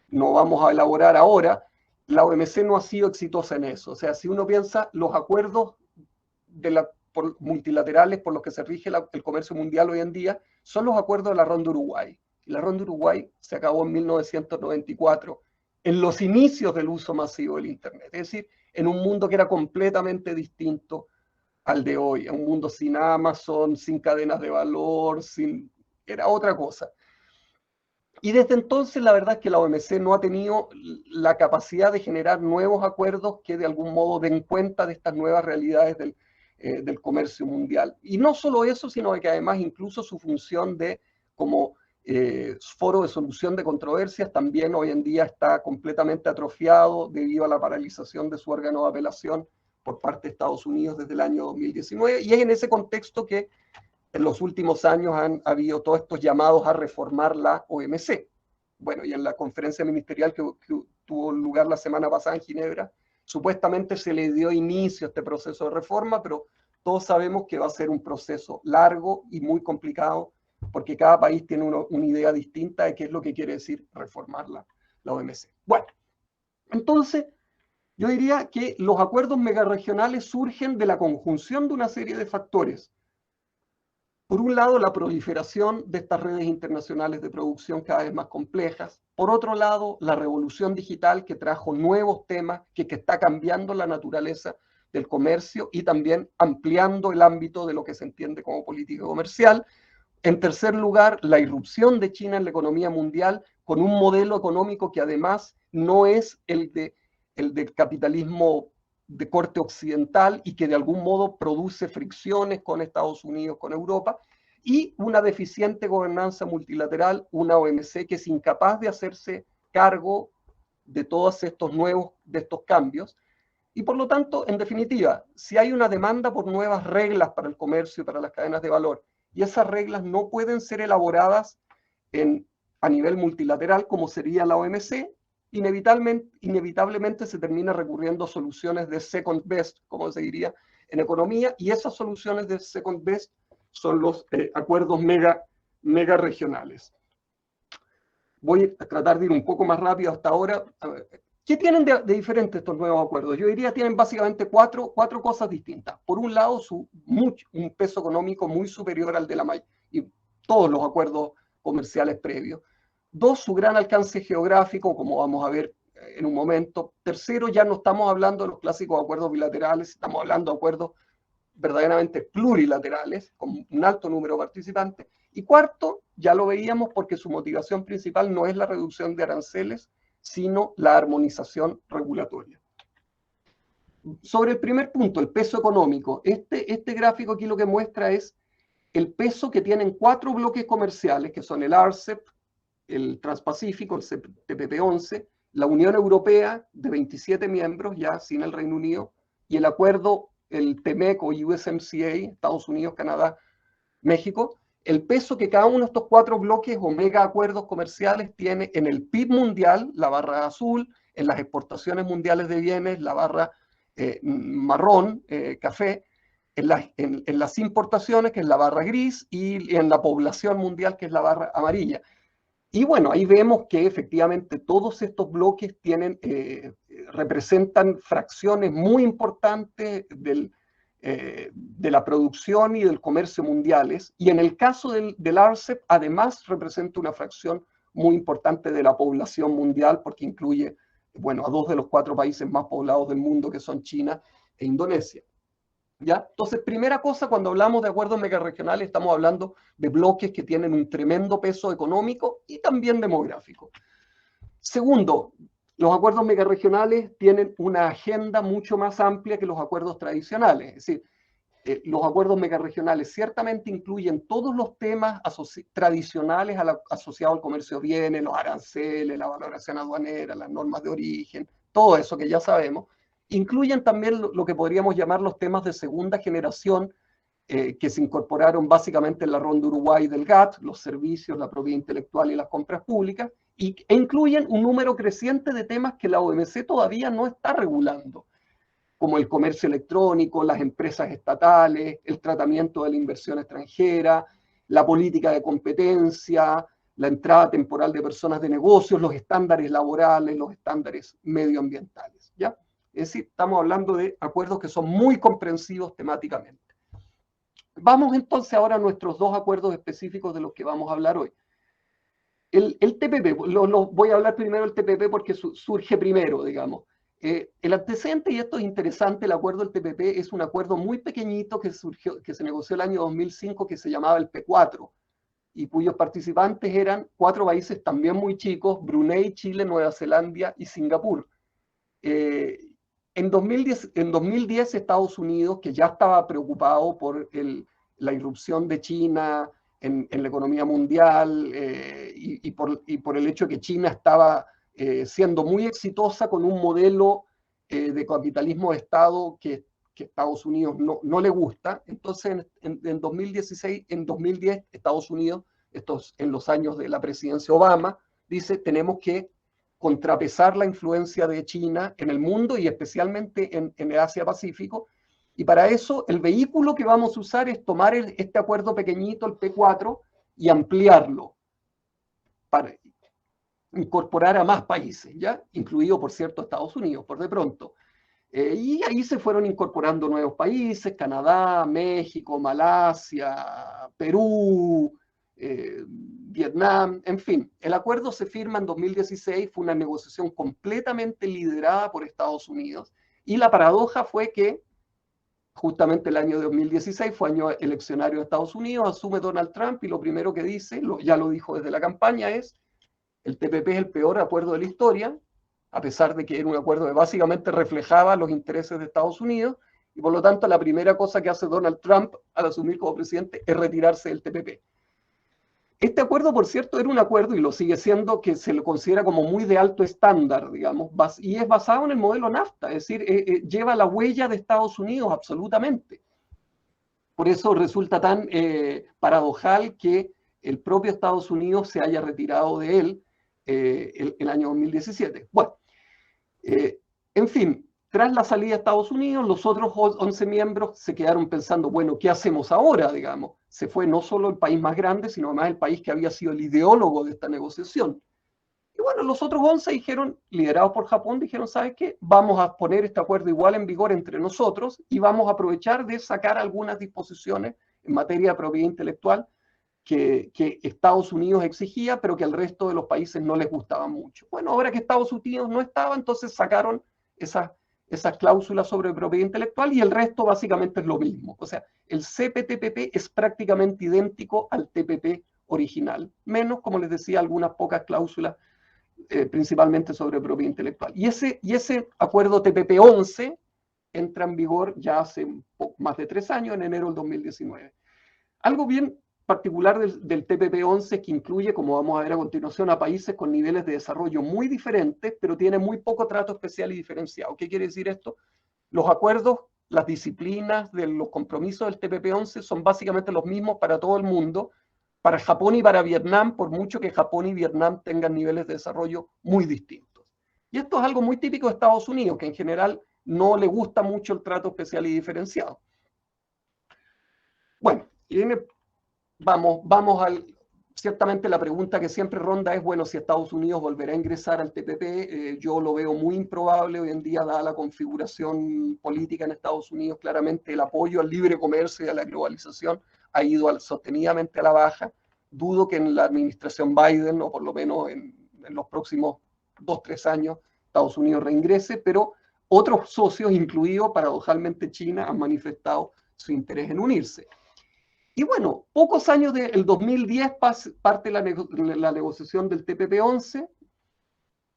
no vamos a elaborar ahora, la OMC no ha sido exitosa en eso. O sea, si uno piensa, los acuerdos multilaterales por los que se rige el comercio mundial hoy en día son los acuerdos de la Ronda Uruguay. Y la Ronda Uruguay se acabó en 1994, en los inicios del uso masivo del Internet. Es decir, en un mundo que era completamente distinto al de hoy, en un mundo sin Amazon, sin cadenas de valor, era otra cosa. Y desde entonces la verdad es que la OMC no ha tenido la capacidad de generar nuevos acuerdos que de algún modo den cuenta de estas nuevas realidades del comercio mundial. Y no solo eso, sino que además incluso su función como foro de solución de controversias también hoy en día está completamente atrofiado debido a la paralización de su órgano de apelación por parte de Estados Unidos desde el año 2019. Y es en ese contexto que en los últimos años han habido todos estos llamados a reformar la OMC. Bueno, y en la conferencia ministerial que tuvo lugar la semana pasada en Ginebra, supuestamente se le dio inicio a este proceso de reforma, pero todos sabemos que va a ser un proceso largo y muy complicado, porque cada país tiene una idea distinta de qué es lo que quiere decir reformar la OMC. Bueno, entonces yo diría que los acuerdos megarregionales surgen de la conjunción de una serie de factores. Por un lado, la proliferación de estas redes internacionales de producción cada vez más complejas. Por otro lado, la revolución digital que trajo nuevos temas, que está cambiando la naturaleza del comercio y también ampliando el ámbito de lo que se entiende como política comercial. En tercer lugar, la irrupción de China en la economía mundial con un modelo económico que además no es el del capitalismo de corte occidental y que de algún modo produce fricciones con Estados Unidos, con Europa, y una deficiente gobernanza multilateral, una OMC que es incapaz de hacerse cargo de todos de estos cambios. Y por lo tanto, en definitiva, si hay una demanda por nuevas reglas para el comercio y para las cadenas de valor, y esas reglas no pueden ser elaboradas a nivel multilateral como sería la OMC, inevitablemente se termina recurriendo a soluciones de second best, como se diría en economía, y esas soluciones de second best son los acuerdos mega regionales. Voy a tratar de ir un poco más rápido hasta ahora. ¿Qué tienen de diferente estos nuevos acuerdos? Yo diría que tienen básicamente cuatro cosas distintas. Por un lado, un peso económico muy superior al de y todos los acuerdos comerciales previos. Dos, su gran alcance geográfico, como vamos a ver en un momento. Tercero, ya no estamos hablando de los clásicos acuerdos bilaterales, estamos hablando de acuerdos verdaderamente plurilaterales, con un alto número de participantes. Y cuarto, ya lo veíamos porque su motivación principal no es la reducción de aranceles, sino la armonización regulatoria. Sobre el primer punto, el peso económico, este gráfico aquí lo que muestra es el peso que tienen 4 bloques comerciales, que son el RCEP, el Transpacífico, el TPP-11, la Unión Europea, de 27 miembros, ya sin el Reino Unido, y el acuerdo, el TEMEC o USMCA, Estados Unidos, Canadá, México, el peso que cada uno de estos 4 bloques o mega acuerdos comerciales tiene en el PIB mundial, la barra azul, en las exportaciones mundiales de bienes, la barra marrón, café, en las importaciones, que es la barra gris, y en la población mundial, que es la barra amarilla. Y bueno, ahí vemos que efectivamente todos estos bloques representan fracciones muy importantes de la producción y del comercio mundiales, y en el caso del RCEP, además representa una fracción muy importante de la población mundial, porque incluye, bueno, a 2 de los 4 países más poblados del mundo, que son China e Indonesia. ¿Ya? Entonces, primera cosa, cuando hablamos de acuerdos megaregionales, estamos hablando de bloques que tienen un tremendo peso económico y también demográfico. Segundo, los acuerdos megaregionales tienen una agenda mucho más amplia que los acuerdos tradicionales. Es decir, los acuerdos megaregionales ciertamente incluyen todos los temas tradicionales asociados al comercio de bienes, los aranceles, la valoración aduanera, las normas de origen, todo eso que ya sabemos. Incluyen también lo que podríamos llamar los temas de segunda generación, que se incorporaron básicamente en la ronda Uruguay del GATT, los servicios, la propiedad intelectual y las compras públicas, e incluyen un número creciente de temas que la OMC todavía no está regulando, como el comercio electrónico, las empresas estatales, el tratamiento de la inversión extranjera, la política de competencia, la entrada temporal de personas de negocios, los estándares laborales, los estándares medioambientales, ¿ya? Es decir, estamos hablando de acuerdos que son muy comprensivos temáticamente. Vamos entonces ahora a nuestros 2 acuerdos específicos de los que vamos a hablar hoy. El TPP, voy a hablar primero del TPP porque surge primero, digamos. El antecedente, y esto es interesante, el acuerdo del TPP es un acuerdo muy pequeñito que se negoció el año 2005, que se llamaba el P4, y cuyos participantes eran 4 países también muy chicos: Brunei, Chile, Nueva Zelanda y Singapur. En 2010 Estados Unidos, que ya estaba preocupado por la irrupción de China en la economía mundial, y por el hecho que China estaba siendo muy exitosa con un modelo de capitalismo de Estado que Estados Unidos no le gusta. Entonces en 2010 Estados Unidos, en los años de la presidencia Obama, dice: tenemos que contrapesar la influencia de China en el mundo y especialmente en el Asia-Pacífico. Y para eso el vehículo que vamos a usar es tomar este acuerdo pequeñito, el P4, y ampliarlo para incorporar a más países, ¿ya? Incluido, por cierto, Estados Unidos, por de pronto. Y ahí se fueron incorporando nuevos países: Canadá, México, Malasia, Perú, Vietnam, en fin. El acuerdo se firma en 2016, fue una negociación completamente liderada por Estados Unidos, y la paradoja fue que justamente el año 2016 fue año eleccionario de Estados Unidos, asume Donald Trump y lo primero que dice, ya lo dijo desde la campaña, es: el TPP es el peor acuerdo de la historia, a pesar de que era un acuerdo que básicamente reflejaba los intereses de Estados Unidos, y por lo tanto la primera cosa que hace Donald Trump al asumir como presidente es retirarse del TPP. Este acuerdo, por cierto, era un acuerdo, y lo sigue siendo, que se lo considera como muy de alto estándar, digamos, y es basado en el modelo NAFTA, es decir, lleva la huella de Estados Unidos absolutamente. Por eso resulta tan paradojal que el propio Estados Unidos se haya retirado de él el año 2017. Bueno, en fin, tras la salida de Estados Unidos, los otros 11 miembros se quedaron pensando, bueno, ¿qué hacemos ahora, digamos? Se fue no solo el país más grande, sino además el país que había sido el ideólogo de esta negociación. Y bueno, los otros 11 dijeron, liderados por Japón, dijeron, ¿sabes qué? Vamos a poner este acuerdo igual en vigor entre nosotros y vamos a aprovechar de sacar algunas disposiciones en materia de propiedad intelectual que Estados Unidos exigía, pero que al resto de los países no les gustaban mucho. Bueno, ahora que Estados Unidos no estaba, entonces sacaron esas cláusulas sobre propiedad intelectual y el resto básicamente es lo mismo. O sea, el CPTPP es prácticamente idéntico al TPP original, menos, como les decía, algunas pocas cláusulas, principalmente sobre propiedad intelectual. Y ese acuerdo TPP-11 entra en vigor ya hace más de 3 años, en enero del 2019. Algo bien particular del TPP-11 que incluye, como vamos a ver a continuación, a países con niveles de desarrollo muy diferentes, pero tiene muy poco trato especial y diferenciado. ¿Qué quiere decir esto? Los acuerdos, las disciplinas de los compromisos del TPP-11 son básicamente los mismos para todo el mundo, para Japón y para Vietnam, por mucho que Japón y Vietnam tengan niveles de desarrollo muy distintos. Y esto es algo muy típico de Estados Unidos, que en general no le gusta mucho el trato especial y diferenciado. Bueno, y vamos al... Ciertamente la pregunta que siempre ronda es, bueno, si Estados Unidos volverá a ingresar al TPP, yo lo veo muy improbable hoy en día, dada la configuración política en Estados Unidos. Claramente el apoyo al libre comercio y a la globalización ha ido sostenidamente a la baja. Dudo que en la administración Biden, o por lo menos en los próximos 2-3 años, Estados Unidos reingrese, pero otros socios, incluido paradojalmente China, han manifestado su interés en unirse. Y bueno, pocos años del 2010 parte la negociación del TPP-11,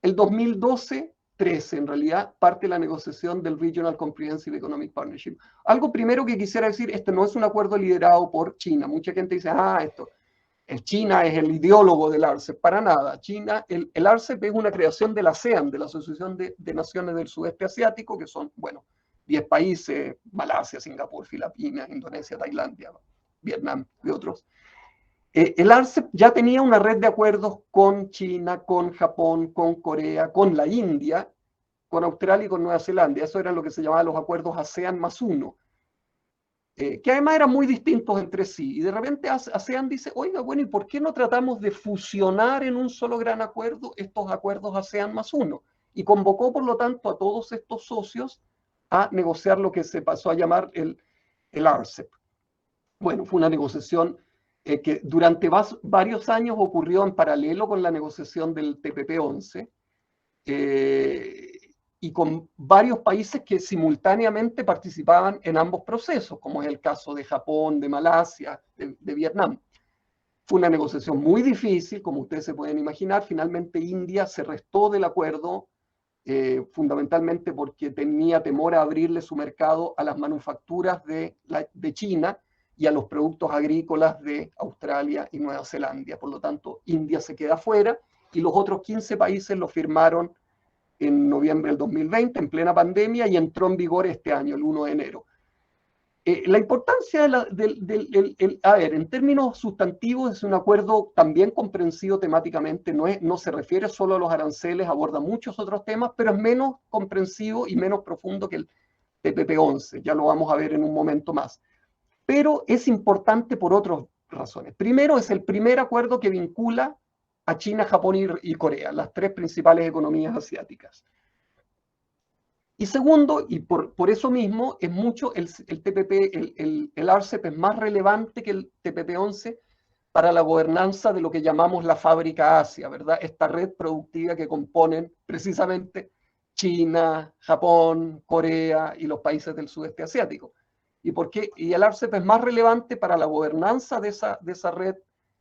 el 2012, 13 en realidad, parte la negociación del Regional Comprehensive Economic Partnership. Algo primero que quisiera decir, este no es un acuerdo liderado por China. Mucha gente dice, China es el ideólogo del RCEP. Para nada. China, el RCEP es una creación de la ASEAN, de la Asociación de Naciones del Sudeste Asiático, que son, bueno, 10 países, Malasia, Singapur, Filipinas, Indonesia, Tailandia, Vietnam y otros. El RCEP ya tenía una red de acuerdos con China, con Japón, con Corea, con la India, con Australia y con Nueva Zelanda. Eso eran lo que se llamaban los acuerdos ASEAN +1, que además eran muy distintos entre sí. Y de repente ASEAN dice, oiga, bueno, ¿y por qué no tratamos de fusionar en un solo gran acuerdo estos acuerdos ASEAN +1? Y convocó, por lo tanto, a todos estos socios a negociar lo que se pasó a llamar el RCEP. Bueno, fue una negociación que durante varios años ocurrió en paralelo con la negociación del TPP-11 y con varios países que simultáneamente participaban en ambos procesos, como es el caso de Japón, de Malasia, de Vietnam. Fue una negociación muy difícil, como ustedes se pueden imaginar. Finalmente India se restó del acuerdo, fundamentalmente porque tenía temor a abrirle su mercado a las manufacturas de China y a los productos agrícolas de Australia y Nueva Zelanda. Por lo tanto, India se queda fuera y los otros 15 países lo firmaron en noviembre del 2020, en plena pandemia, y entró en vigor este año, el 1 de enero. La importancia en términos sustantivos es un acuerdo también comprensivo temáticamente, no se refiere solo a los aranceles, aborda muchos otros temas, pero es menos comprensivo y menos profundo que el TPP-11, ya lo vamos a ver en un momento más. Pero es importante por otras razones. Primero, es el primer acuerdo que vincula a China, Japón y Corea, las 3 principales economías asiáticas. Y segundo, y por eso mismo, es mucho el RCEP es más relevante que el TPP-11 para la gobernanza de lo que llamamos la fábrica Asia, ¿verdad? Esta red productiva que componen precisamente China, Japón, Corea y los países del sudeste asiático. Y el RCEP es más relevante para la gobernanza de esa red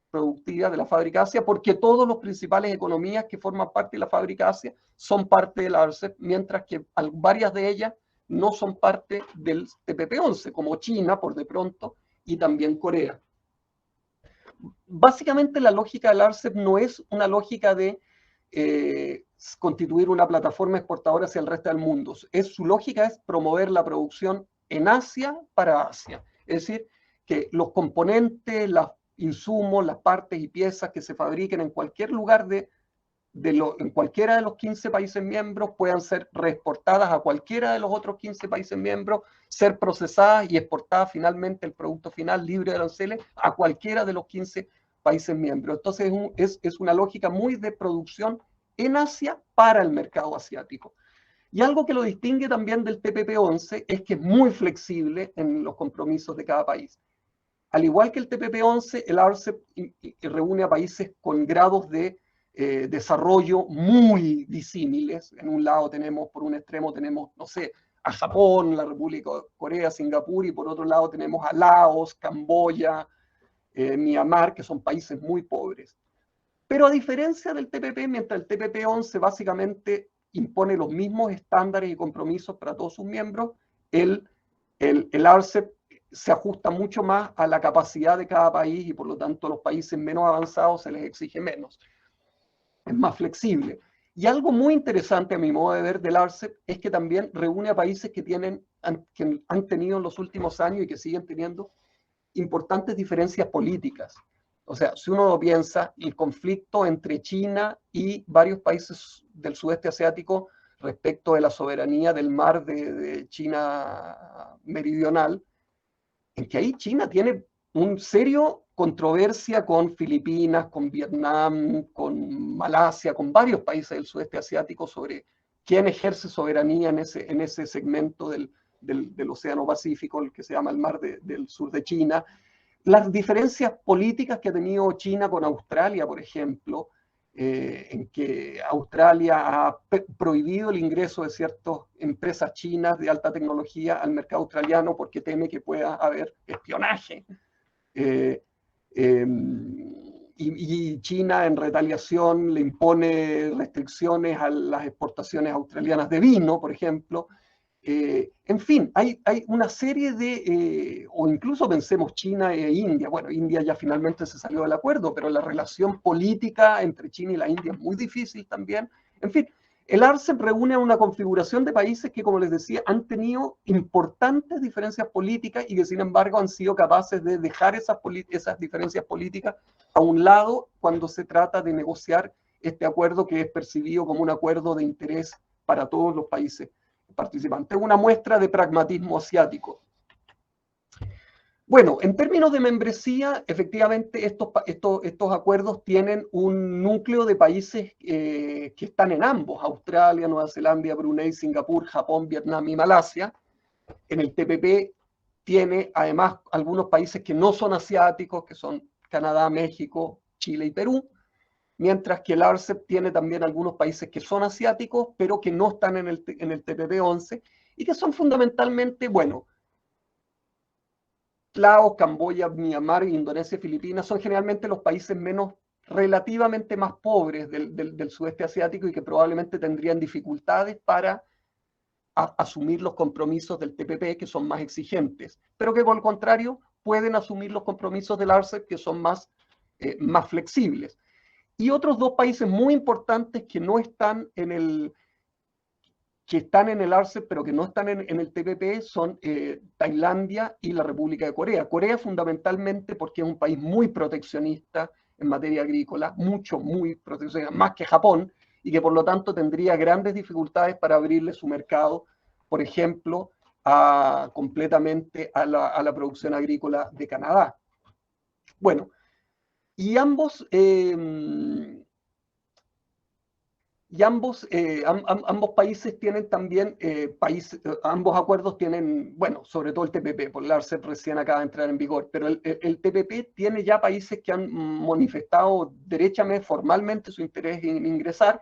productiva de la Fábrica Asia, porque todas las principales economías que forman parte de la Fábrica Asia son parte de la RCEP, mientras que varias de ellas no son parte del TPP-11, como China, por de pronto, y también Corea. Básicamente la lógica del RCEP no es una lógica de constituir una plataforma exportadora hacia el resto del mundo. Su lógica es promover la producción en Asia para Asia. Es decir, que los componentes, los insumos, las partes y piezas que se fabriquen en cualquier lugar en cualquiera de los 15 países miembros puedan ser reexportadas a cualquiera de los otros 15 países miembros, ser procesadas y exportadas finalmente el producto final libre de aranceles a cualquiera de los 15 países miembros. Entonces es una lógica muy de producción en Asia para el mercado asiático. Y algo que lo distingue también del TPP-11 es que es muy flexible en los compromisos de cada país. Al igual que el TPP-11, el RCEP reúne a países con grados de desarrollo muy disímiles. En un lado tenemos, por un extremo tenemos, no sé, a Japón, la República de Corea, Singapur, y por otro lado tenemos a Laos, Camboya, Myanmar, que son países muy pobres. Pero a diferencia del TPP, mientras el TPP-11 básicamente impone los mismos estándares y compromisos para todos sus miembros, el RCEP se ajusta mucho más a la capacidad de cada país y por lo tanto a los países menos avanzados se les exige menos. Es más flexible. Y algo muy interesante a mi modo de ver del RCEP es que también reúne a países que han tenido en los últimos años y que siguen teniendo importantes diferencias políticas. O sea, si uno piensa, el conflicto entre China y varios países del sudeste asiático respecto de la soberanía del mar de China meridional, en que ahí China tiene un serio controversia con Filipinas, con Vietnam, con Malasia, con varios países del sudeste asiático sobre quién ejerce soberanía en ese segmento del Océano Pacífico, el que se llama el mar del sur de China. Las diferencias políticas que ha tenido China con Australia, por ejemplo, en que Australia ha prohibido el ingreso de ciertas empresas chinas de alta tecnología al mercado australiano porque teme que pueda haber espionaje. Y China en retaliación le impone restricciones a las exportaciones australianas de vino, por ejemplo. En fin, hay una serie o incluso pensemos China e India. Bueno, India ya finalmente se salió del acuerdo, pero la relación política entre China y la India es muy difícil también. En fin, el RCEP reúne una configuración de países que, como les decía, han tenido importantes diferencias políticas y que, sin embargo, han sido capaces de dejar esas diferencias políticas a un lado cuando se trata de negociar este acuerdo que es percibido como un acuerdo de interés para todos los países participantes. Una muestra de pragmatismo asiático. Bueno, en términos de membresía, efectivamente estos acuerdos tienen un núcleo de países que están en ambos, Australia, Nueva Zelanda, Brunei, Singapur, Japón, Vietnam y Malasia. En el TPP tiene además algunos países que no son asiáticos, que son Canadá, México, Chile y Perú, mientras que el RCEP tiene también algunos países que son asiáticos, pero que no están en el TPP-11 y que son fundamentalmente, bueno, Laos, Camboya, Myanmar, Indonesia y Filipinas son generalmente los países relativamente más pobres del sudeste asiático y que probablemente tendrían dificultades para asumir los compromisos del TPP, que son más exigentes, pero que por el contrario pueden asumir los compromisos del RCEP, que son más flexibles. Y otros dos países muy importantes que no están que están en el RCEP, pero que no están en el TPP, son Tailandia y la República de Corea. Corea fundamentalmente porque es un país muy proteccionista en materia agrícola, muy proteccionista, más que Japón, y que por lo tanto tendría grandes dificultades para abrirle su mercado, por ejemplo, completamente a la producción agrícola de Canadá. Bueno, y ambos países tienen también, ambos acuerdos tienen, bueno, sobre todo el TPP, por el RCEP recién acaba de entrar en vigor, pero el TPP tiene ya países que han manifestado derechamente, formalmente su interés en ingresar,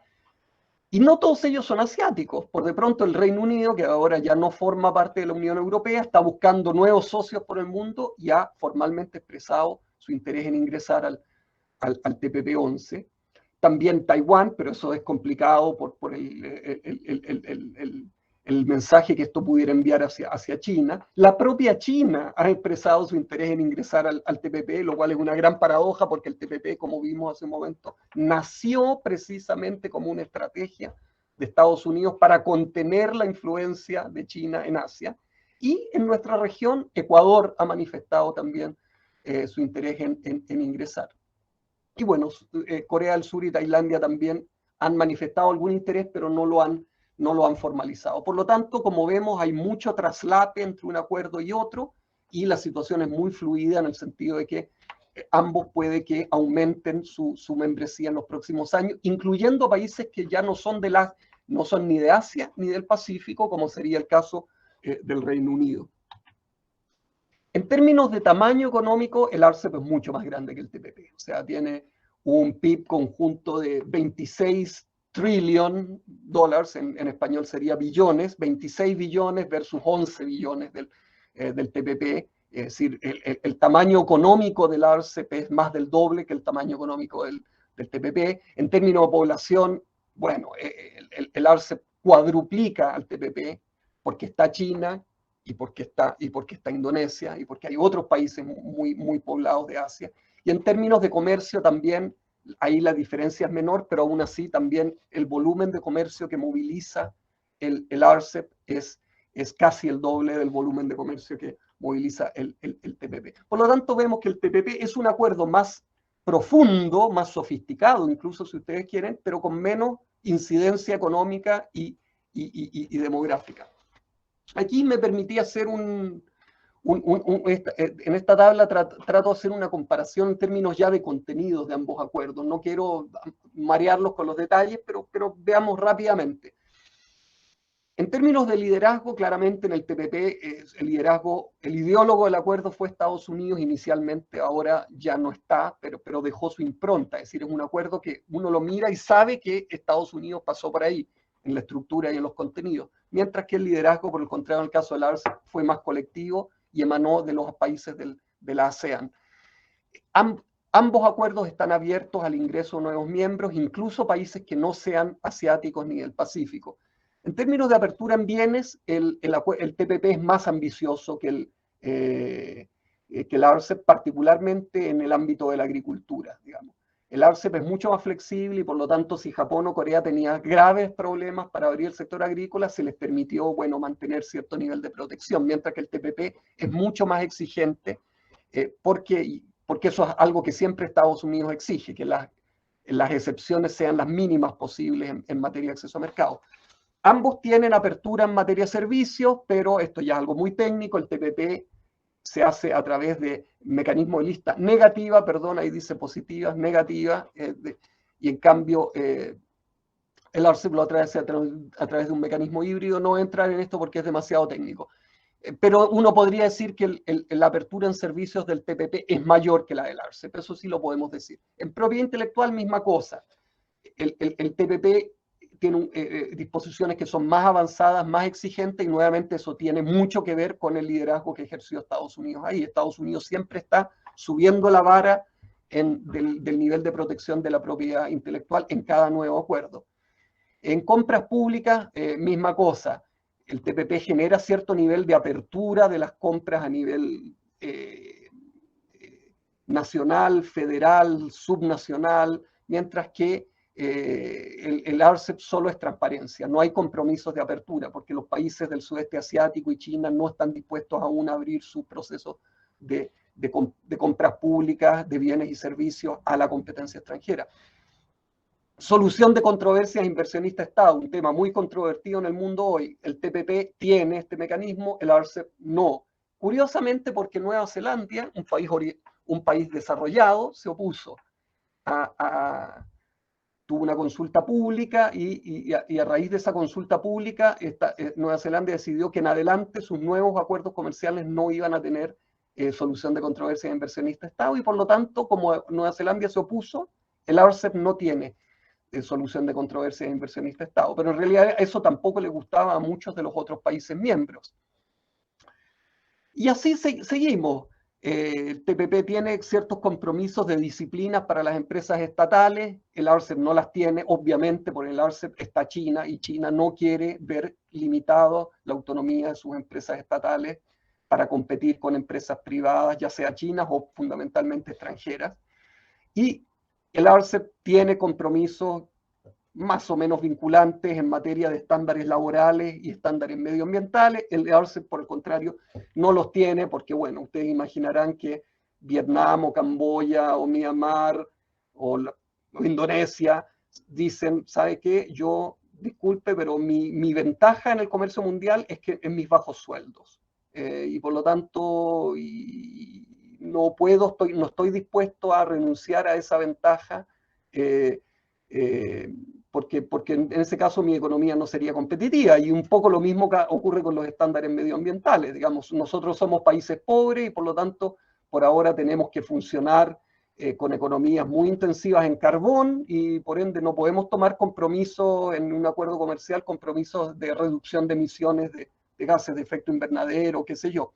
y no todos ellos son asiáticos. Por de pronto el Reino Unido, que ahora ya no forma parte de la Unión Europea, está buscando nuevos socios por el mundo y ha formalmente expresado su interés en ingresar al TPP-11. También Taiwán, pero eso es complicado por el mensaje que esto pudiera enviar hacia China. La propia China ha expresado su interés en ingresar al TPP, lo cual es una gran paradoja porque el TPP, como vimos hace un momento, nació precisamente como una estrategia de Estados Unidos para contener la influencia de China en Asia. Y en nuestra región, Ecuador ha manifestado también su interés en ingresar. Y bueno, Corea del Sur y Tailandia también han manifestado algún interés, pero no lo han formalizado. Por lo tanto, como vemos, hay mucho traslape entre un acuerdo y otro, y la situación es muy fluida en el sentido de que ambos puede que aumenten su membresía en los próximos años, incluyendo países que ya no son ni de Asia ni del Pacífico, como sería el caso del Reino Unido. En términos de tamaño económico, el RCEP es mucho más grande que el TPP. O sea, tiene un PIB conjunto de 26 trillion dólares, en español sería billones, 26 billones versus 11 billones del TPP. Es decir, el tamaño económico del RCEP es más del doble que el tamaño económico del TPP. En términos de población, bueno, el RCEP cuadruplica al TPP porque está China, y porque está Indonesia, y porque hay otros países muy poblados de Asia. Y en términos de comercio también, ahí la diferencia es menor, pero aún así también el volumen de comercio que moviliza el RCEP es casi el doble del volumen de comercio que moviliza el TPP. Por lo tanto, vemos que el TPP es un acuerdo más profundo, más sofisticado, incluso si ustedes quieren, pero con menos incidencia económica y demográfica. Aquí me permití hacer en esta tabla trato de hacer una comparación en términos ya de contenidos de ambos acuerdos. No quiero marearlos con los detalles, pero veamos rápidamente. En términos de liderazgo, claramente en el TPP el ideólogo del acuerdo fue Estados Unidos inicialmente, ahora ya no está, pero dejó su impronta. Es decir, es un acuerdo que uno lo mira y sabe que Estados Unidos pasó por ahí, en la estructura y en los contenidos, mientras que el liderazgo, por el contrario, en el caso del RCEP, fue más colectivo y emanó de los países de la ASEAN. Ambos acuerdos están abiertos al ingreso de nuevos miembros, incluso países que no sean asiáticos ni del Pacífico. En términos de apertura en bienes, el TPP es más ambicioso que el RCEP, particularmente en el ámbito de la agricultura, digamos. El RCEP es mucho más flexible y por lo tanto si Japón o Corea tenían graves problemas para abrir el sector agrícola, se les permitió, bueno, mantener cierto nivel de protección, mientras que el TPP es mucho más exigente porque eso es algo que siempre Estados Unidos exige, que las excepciones sean las mínimas posibles en materia de acceso a mercado. Ambos tienen apertura en materia de servicios, pero esto ya es algo muy técnico. El TPP se hace a través de mecanismos de lista negativa, perdón, ahí dice positivas, negativas, y en cambio el RCEP lo hace a través de un mecanismo híbrido. No voy a entrar en esto porque es demasiado técnico. Pero uno podría decir que la apertura en servicios del TPP es mayor que la del RCEP, eso sí lo podemos decir. En propiedad intelectual, misma cosa. El TPP tiene disposiciones que son más avanzadas, más exigentes, y nuevamente eso tiene mucho que ver con el liderazgo que ejerció Estados Unidos ahí. Estados Unidos siempre está subiendo la vara del nivel de protección de la propiedad intelectual en cada nuevo acuerdo. En compras públicas, misma cosa. El TPP genera cierto nivel de apertura de las compras a nivel nacional, federal, subnacional, mientras que el RCEP solo es transparencia, no hay compromisos de apertura, porque los países del sudeste asiático y China no están dispuestos aún a abrir sus procesos de compras públicas, de bienes y servicios a la competencia extranjera. Solución de controversias inversionista-Estado, un tema muy controvertido en el mundo hoy. El TPP tiene este mecanismo, el RCEP no. Curiosamente, porque Nueva Zelanda, un país desarrollado, se opuso tuvo una consulta pública y a raíz de esa consulta pública Nueva Zelanda decidió que en adelante sus nuevos acuerdos comerciales no iban a tener solución de controversia de inversionista-Estado, y por lo tanto, como Nueva Zelanda se opuso, el RCEP no tiene solución de controversia de inversionista-Estado, pero en realidad eso tampoco le gustaba a muchos de los otros países miembros. Y así seguimos. El TPP tiene ciertos compromisos de disciplina para las empresas estatales, el RCEP no las tiene, obviamente, porque el RCEP está China y China no quiere ver limitado la autonomía de sus empresas estatales para competir con empresas privadas, ya sea chinas o fundamentalmente extranjeras. Y el RCEP tiene compromisos más o menos vinculantes en materia de estándares laborales y estándares medioambientales. El RCEP, por el contrario, no los tiene porque, bueno, ustedes imaginarán que Vietnam o Camboya o Myanmar o Indonesia dicen, ¿sabe qué? Yo, disculpe, pero mi ventaja en el comercio mundial es que en mis bajos sueldos. Y por lo tanto, no puedo, no estoy dispuesto a renunciar a esa ventaja porque en ese caso mi economía no sería competitiva. Y un poco lo mismo que ocurre con los estándares medioambientales. Digamos, nosotros somos países pobres y por lo tanto por ahora tenemos que funcionar con economías muy intensivas en carbón y por ende no podemos tomar compromisos en un acuerdo comercial, compromisos de reducción de emisiones de gases de efecto invernadero, qué sé yo.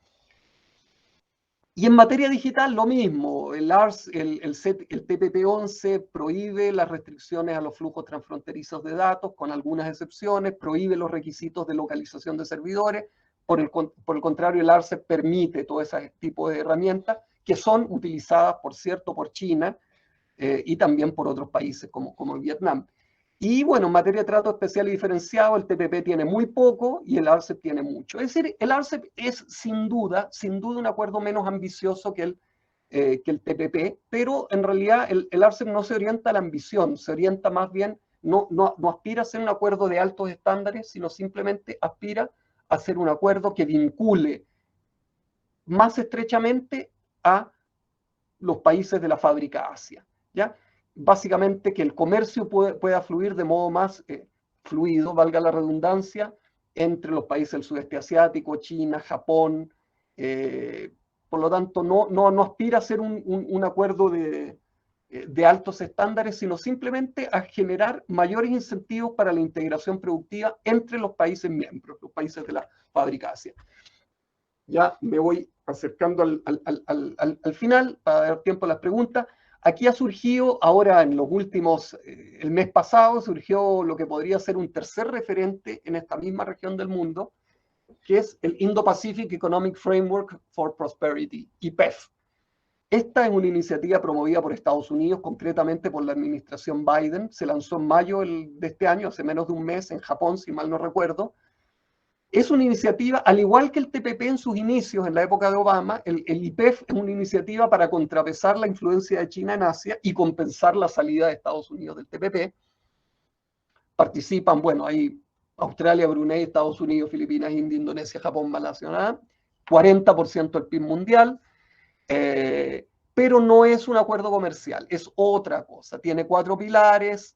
Y en materia digital, lo mismo. El TPP-11 prohíbe las restricciones a los flujos transfronterizos de datos, con algunas excepciones, prohíbe los requisitos de localización de servidores. Por el contrario, el RCEP permite todo ese tipo de herramientas que son utilizadas, por cierto, por China y también por otros países como Vietnam. Y bueno, en materia de trato especial y diferenciado, el TPP tiene muy poco y el RCEP tiene mucho. Es decir, el RCEP es sin duda un acuerdo menos ambicioso que el TPP, pero en realidad el RCEP no se orienta a la ambición, se orienta más bien, no aspira a ser un acuerdo de altos estándares, sino simplemente aspira a ser un acuerdo que vincule más estrechamente a los países de la fábrica Asia, ¿ya? Básicamente que el comercio pueda fluir de modo más fluido, valga la redundancia, entre los países del sudeste asiático, China, Japón. Por lo tanto, no aspira a ser un acuerdo de altos estándares, sino simplemente a generar mayores incentivos para la integración productiva entre los países miembros, los países de la fábrica Asia. Ya me voy acercando al final para dar tiempo a las preguntas. Aquí ha surgido, ahora en los últimos, el mes pasado, surgió lo que podría ser un tercer referente en esta misma región del mundo, que es el Indo-Pacific Economic Framework for Prosperity, IPEF. Esta es una iniciativa promovida por Estados Unidos, concretamente por la administración Biden. Se lanzó en mayo de este año, hace menos de un mes, en Japón, si mal no recuerdo. Es una iniciativa, al igual que el TPP en sus inicios, en la época de Obama, el IPEF es una iniciativa para contrapesar la influencia de China en Asia y compensar la salida de Estados Unidos del TPP. Participan, bueno, hay Australia, Brunei, Estados Unidos, Filipinas, India, Indonesia, Japón, Malasia, 40% del PIB mundial, pero no es un acuerdo comercial, es otra cosa. Tiene 4 pilares,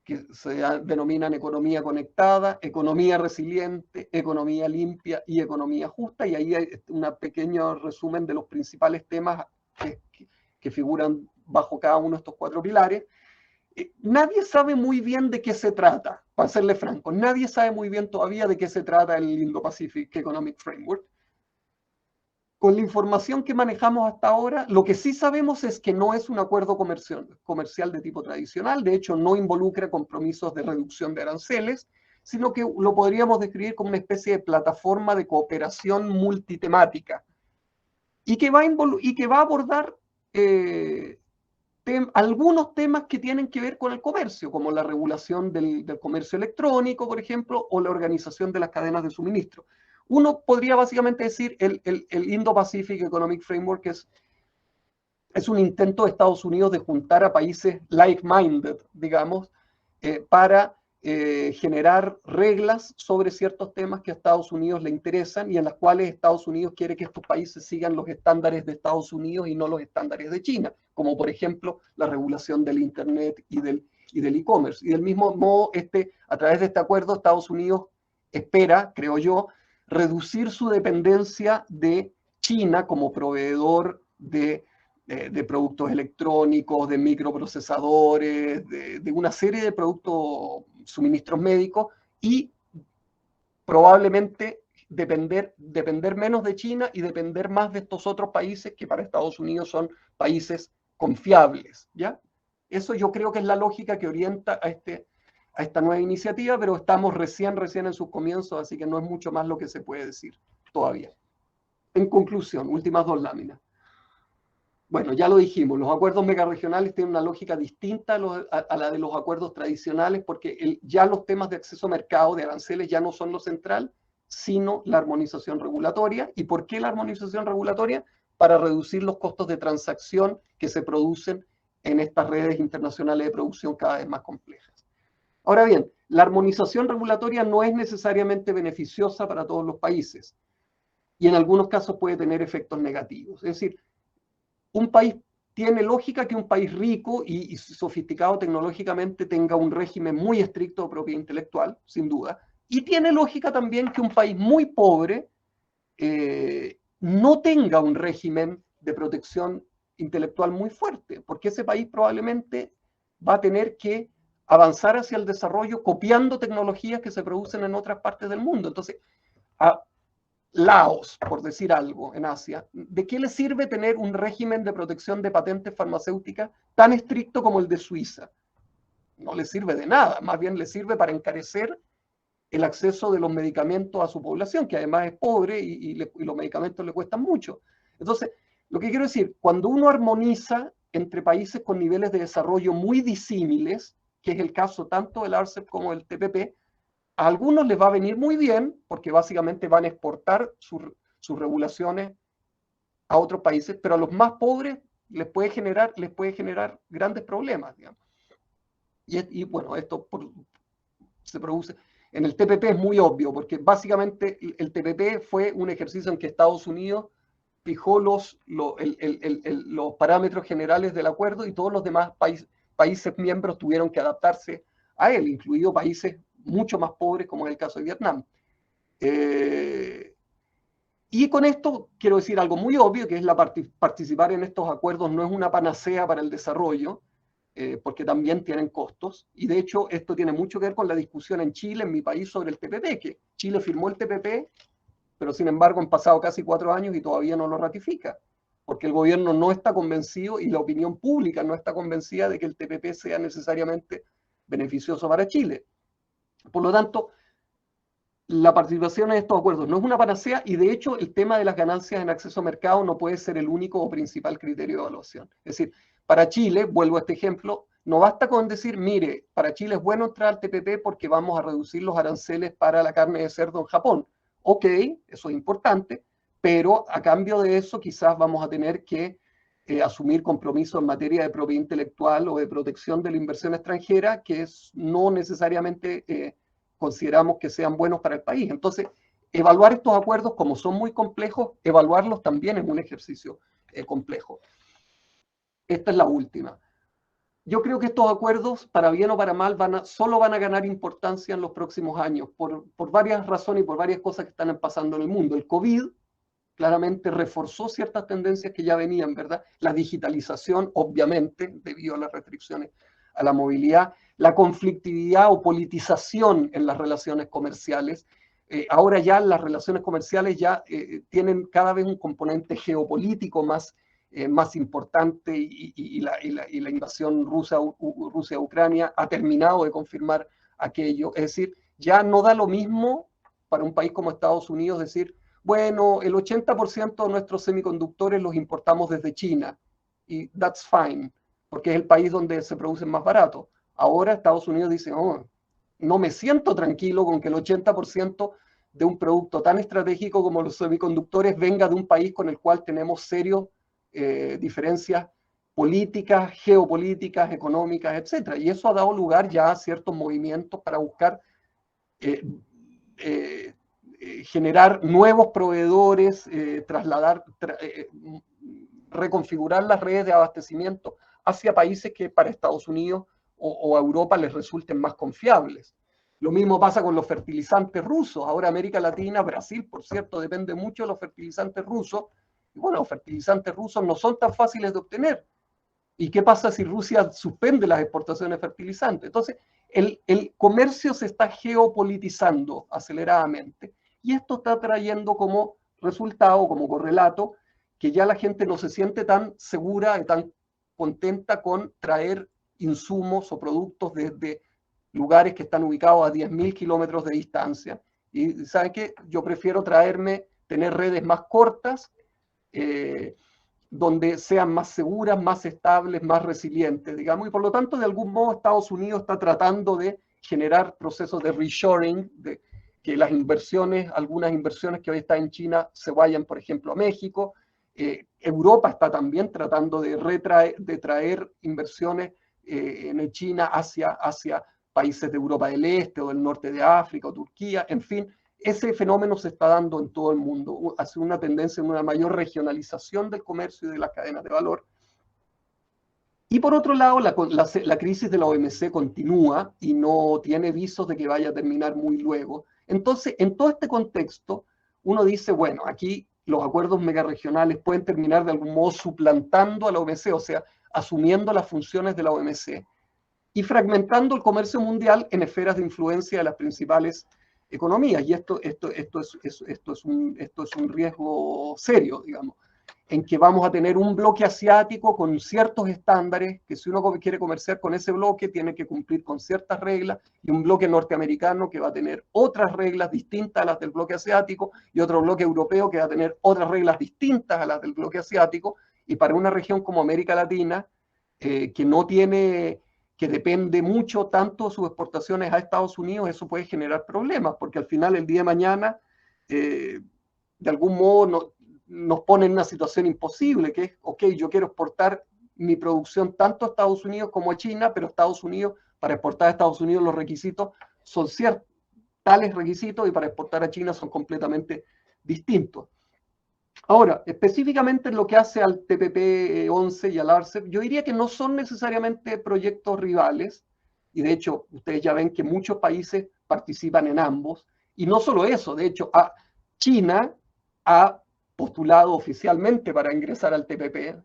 que se denominan economía conectada, economía resiliente, economía limpia y economía justa, y ahí hay un pequeño resumen de los principales temas que figuran bajo cada uno de estos 4 pilares. Nadie sabe muy bien de qué se trata, para serle franco, nadie sabe muy bien todavía de qué se trata el Indo-Pacific Economic Framework. Con la información que manejamos hasta ahora, lo que sí sabemos es que no es un acuerdo comercial de tipo tradicional, de hecho no involucra compromisos de reducción de aranceles, sino que lo podríamos describir como una especie de plataforma de cooperación multitemática y que va a abordar algunos temas que tienen que ver con el comercio, como la regulación del comercio electrónico, por ejemplo, o la organización de las cadenas de suministro. Uno podría básicamente decir el Indo-Pacific Economic Framework es un intento de Estados Unidos de juntar a países like-minded, digamos, para generar reglas sobre ciertos temas que a Estados Unidos le interesan y en las cuales Estados Unidos quiere que estos países sigan los estándares de Estados Unidos y no los estándares de China, como por ejemplo la regulación del Internet y del e-commerce. Y del mismo modo, a través de este acuerdo, Estados Unidos espera, creo yo, reducir su dependencia de China como proveedor de productos electrónicos, de microprocesadores, de una serie de productos, suministros médicos y probablemente depender menos de China y depender más de estos otros países que para Estados Unidos son países confiables, ¿ya? Eso yo creo que es la lógica que orienta a esta nueva iniciativa, pero estamos recién en sus comienzos, así que no es mucho más lo que se puede decir todavía. En conclusión, últimas dos láminas. Bueno, ya lo dijimos, los acuerdos megarregionales tienen una lógica distinta a la de los acuerdos tradicionales, porque ya los temas de acceso a mercado, de aranceles, ya no son lo central, sino la armonización regulatoria. ¿Y por qué la armonización regulatoria? Para reducir los costos de transacción que se producen en estas redes internacionales de producción cada vez más complejas. Ahora bien, la armonización regulatoria no es necesariamente beneficiosa para todos los países y en algunos casos puede tener efectos negativos. Es decir, un país tiene lógica que un país rico y sofisticado tecnológicamente tenga un régimen muy estricto de propiedad intelectual, sin duda, y tiene lógica también que un país muy pobre no tenga un régimen de protección intelectual muy fuerte, porque ese país probablemente va a tener que avanzar hacia el desarrollo copiando tecnologías que se producen en otras partes del mundo. Entonces, a Laos, por decir algo, en Asia, ¿de qué le sirve tener un régimen de protección de patentes farmacéuticas tan estricto como el de Suiza? No le sirve de nada, más bien le sirve para encarecer el acceso de los medicamentos a su población, que además es pobre y los medicamentos le cuestan mucho. Entonces, lo que quiero decir, cuando uno armoniza entre países con niveles de desarrollo muy disímiles, que es el caso tanto del RCEP como del TPP, a algunos les va a venir muy bien, porque básicamente van a exportar sus regulaciones a otros países, pero a los más pobres les puede generar grandes problemas, digamos. Y bueno, esto se produce. En el TPP es muy obvio, porque básicamente el TPP fue un ejercicio en que Estados Unidos fijó los parámetros generales del acuerdo y todos los demás países miembros tuvieron que adaptarse a él, incluidos países mucho más pobres, como es el caso de Vietnam. Y con esto quiero decir algo muy obvio, que es participar en estos acuerdos no es una panacea para el desarrollo, porque también tienen costos. Y de hecho, esto tiene mucho que ver con la discusión en Chile, en mi país, sobre el TPP, que Chile firmó el TPP, pero sin embargo han pasado casi 4 años y todavía no lo ratifica, porque el gobierno no está convencido y la opinión pública no está convencida de que el TPP sea necesariamente beneficioso para Chile. Por lo tanto, la participación en estos acuerdos no es una panacea y de hecho el tema de las ganancias en acceso a mercado no puede ser el único o principal criterio de evaluación. Es decir, para Chile, vuelvo a este ejemplo, no basta con decir, mire, para Chile es bueno entrar al TPP porque vamos a reducir los aranceles para la carne de cerdo en Japón. Ok, eso es importante, pero a cambio de eso quizás vamos a tener que asumir compromisos en materia de propiedad intelectual o de protección de la inversión extranjera que no necesariamente consideramos que sean buenos para el país. Entonces, evaluar estos acuerdos, como son muy complejos, evaluarlos también es un ejercicio complejo. Esta es la última. Yo creo que estos acuerdos, para bien o para mal, solo van a ganar importancia en los próximos años, por varias razones y por varias cosas que están pasando en el mundo. El COVID claramente reforzó ciertas tendencias que ya venían, ¿verdad? La digitalización, obviamente, debido a las restricciones a la movilidad, la conflictividad o politización en las relaciones comerciales. Ahora ya las relaciones comerciales ya tienen cada vez un componente geopolítico más importante y la invasión rusa a Ucrania ha terminado de confirmar aquello. Es decir, ya no da lo mismo para un país como Estados Unidos decir, bueno, el 80% de nuestros semiconductores los importamos desde China y that's fine, porque es el país donde se producen más barato. Ahora Estados Unidos dice, oh, no me siento tranquilo con que el 80% de un producto tan estratégico como los semiconductores venga de un país con el cual tenemos serios diferencias políticas, geopolíticas, económicas, etc. Y eso ha dado lugar ya a ciertos movimientos para buscar generar nuevos proveedores, reconfigurar las redes de abastecimiento hacia países que para Estados Unidos o a Europa les resulten más confiables. Lo mismo pasa con los fertilizantes rusos. Ahora América Latina, Brasil, por cierto, depende mucho de los fertilizantes rusos. Y bueno, los fertilizantes rusos no son tan fáciles de obtener. ¿Y qué pasa si Rusia suspende las exportaciones de fertilizantes? Entonces, el comercio se está geopolitizando aceleradamente y esto está trayendo como resultado, como correlato, que ya la gente no se siente tan segura y tan contenta con traer insumos o productos desde lugares que están ubicados a 10.000 kilómetros de distancia. Y ¿saben qué? Yo prefiero tener redes más cortas, donde sean más seguras, más estables, más resilientes, digamos, y por lo tanto, de algún modo, Estados Unidos está tratando de generar procesos de reshoring, de que las inversiones, algunas inversiones que hoy están en China se vayan, por ejemplo, a México. Europa está también tratando de traer inversiones en China hacia países de Europa del Este o del norte de África o Turquía, en fin. Ese fenómeno se está dando en todo el mundo, hace una tendencia en una mayor regionalización del comercio y de las cadenas de valor. Y por otro lado, la crisis de la OMC continúa y no tiene visos de que vaya a terminar muy luego. Entonces, en todo este contexto, uno dice, bueno, aquí los acuerdos megaregionales pueden terminar de algún modo suplantando a la OMC, o sea, asumiendo las funciones de la OMC y fragmentando el comercio mundial en esferas de influencia de las principales economías. Y esto es un riesgo serio, digamos, en que vamos a tener un bloque asiático con ciertos estándares, que si uno quiere comerciar con ese bloque tiene que cumplir con ciertas reglas, y un bloque norteamericano que va a tener otras reglas distintas a las del bloque asiático, y otro bloque europeo que va a tener otras reglas distintas a las del bloque asiático, y para una región como América Latina, que no tiene, que depende mucho tanto de sus exportaciones a Estados Unidos, eso puede generar problemas, porque al final, el día de mañana, de algún modo nos pone en una situación imposible, que es, ok, yo quiero exportar mi producción tanto a Estados Unidos como a China, pero Estados Unidos, para exportar a Estados Unidos los requisitos son ciertos, tales requisitos, y para exportar a China son completamente distintos. Ahora, específicamente en lo que hace al TPP-11 y al RCEP, yo diría que no son necesariamente proyectos rivales, y de hecho, ustedes ya ven que muchos países participan en ambos, y no solo eso, de hecho, China ha postulado oficialmente para ingresar al TPP,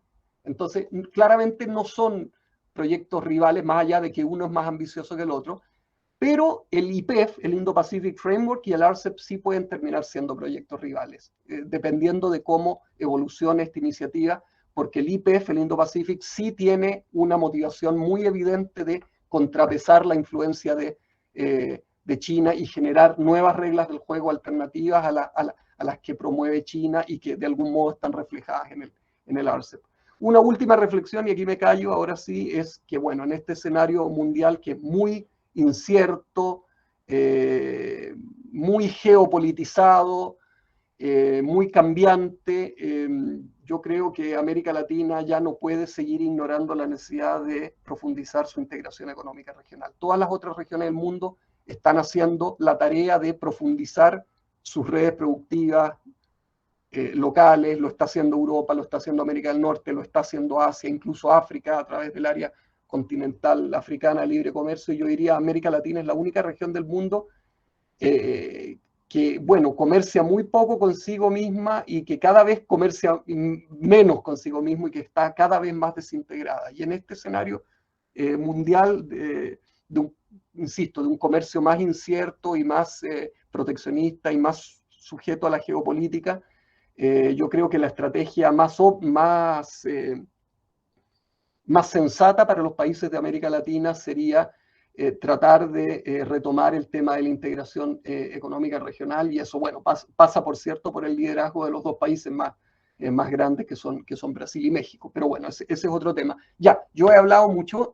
entonces claramente no son proyectos rivales, más allá de que uno es más ambicioso que el otro, pero el IPEF, el Indo-Pacific Framework, y el RCEP sí pueden terminar siendo proyectos rivales, dependiendo de cómo evolucione esta iniciativa, porque el IPEF, el Indo-Pacific, sí tiene una motivación muy evidente de contrapesar la influencia de China y generar nuevas reglas del juego alternativas a las que promueve China y que de algún modo están reflejadas en el RCEP. Una última reflexión, y aquí me callo, ahora sí, es que, bueno, en este escenario mundial que es muy incierto, muy geopolitizado, muy cambiante, yo creo que América Latina ya no puede seguir ignorando la necesidad de profundizar su integración económica regional. Todas las otras regiones del mundo están haciendo la tarea de profundizar sus redes productivas locales, lo está haciendo Europa, lo está haciendo América del Norte, lo está haciendo Asia, incluso África, a través del área continental africana de libre comercio. Y yo diría América Latina es la única región del mundo que, bueno, comercia muy poco consigo misma y que cada vez comercia menos consigo mismo y que está cada vez más desintegrada. Y en este escenario mundial, insisto, de un comercio más incierto y más proteccionista y más sujeto a la geopolítica, yo creo que la estrategia más sensata para los países de América Latina sería tratar de retomar el tema de la integración económica regional, y eso, bueno, pasa, por cierto, por el liderazgo de los dos países más grandes que son Brasil y México. Pero bueno, ese es otro tema. Ya, yo he hablado mucho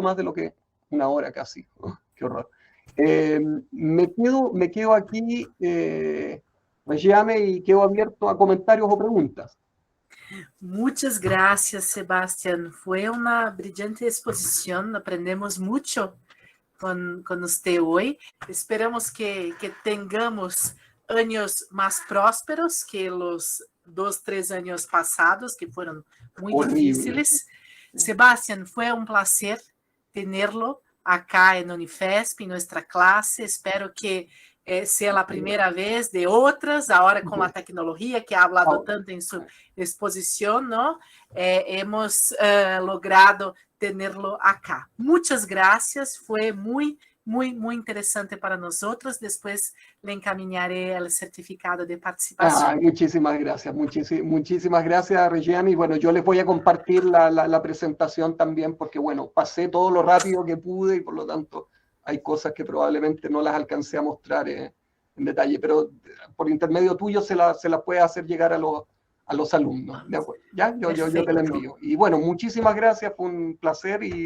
más de lo que una hora casi. Oh, qué horror. Me quedo aquí, Regiane, y quedo abierto a comentarios o preguntas. Muchas gracias, Sebastián. Fue una brillante exposición. Aprendemos mucho con usted hoy. Esperamos que tengamos años más prósperos que los 2, 3 años pasados, que fueron muy difíciles. Sebastián, fue un placer tenerlo acá en Unifesp, en nuestra clase. Espero que sea la primera vez de otras, ahora con la tecnología que ha hablado tanto en su exposición, ¿no? Hemos logrado tenerlo acá. Muchas gracias, fue muy muy interesante para nosotros. Después le encaminaré el certificado de participación. Muchísimas gracias, muchísimas gracias, Regiane. Y bueno, yo les voy a compartir la presentación también, porque bueno, pasé todo lo rápido que pude y por lo tanto hay cosas que probablemente no las alcancé a mostrar en detalle, pero por intermedio tuyo se la puede hacer llegar a los alumnos. ¿De acuerdo? ¿Ya? Yo te la envío. Y bueno, muchísimas gracias, fue un placer y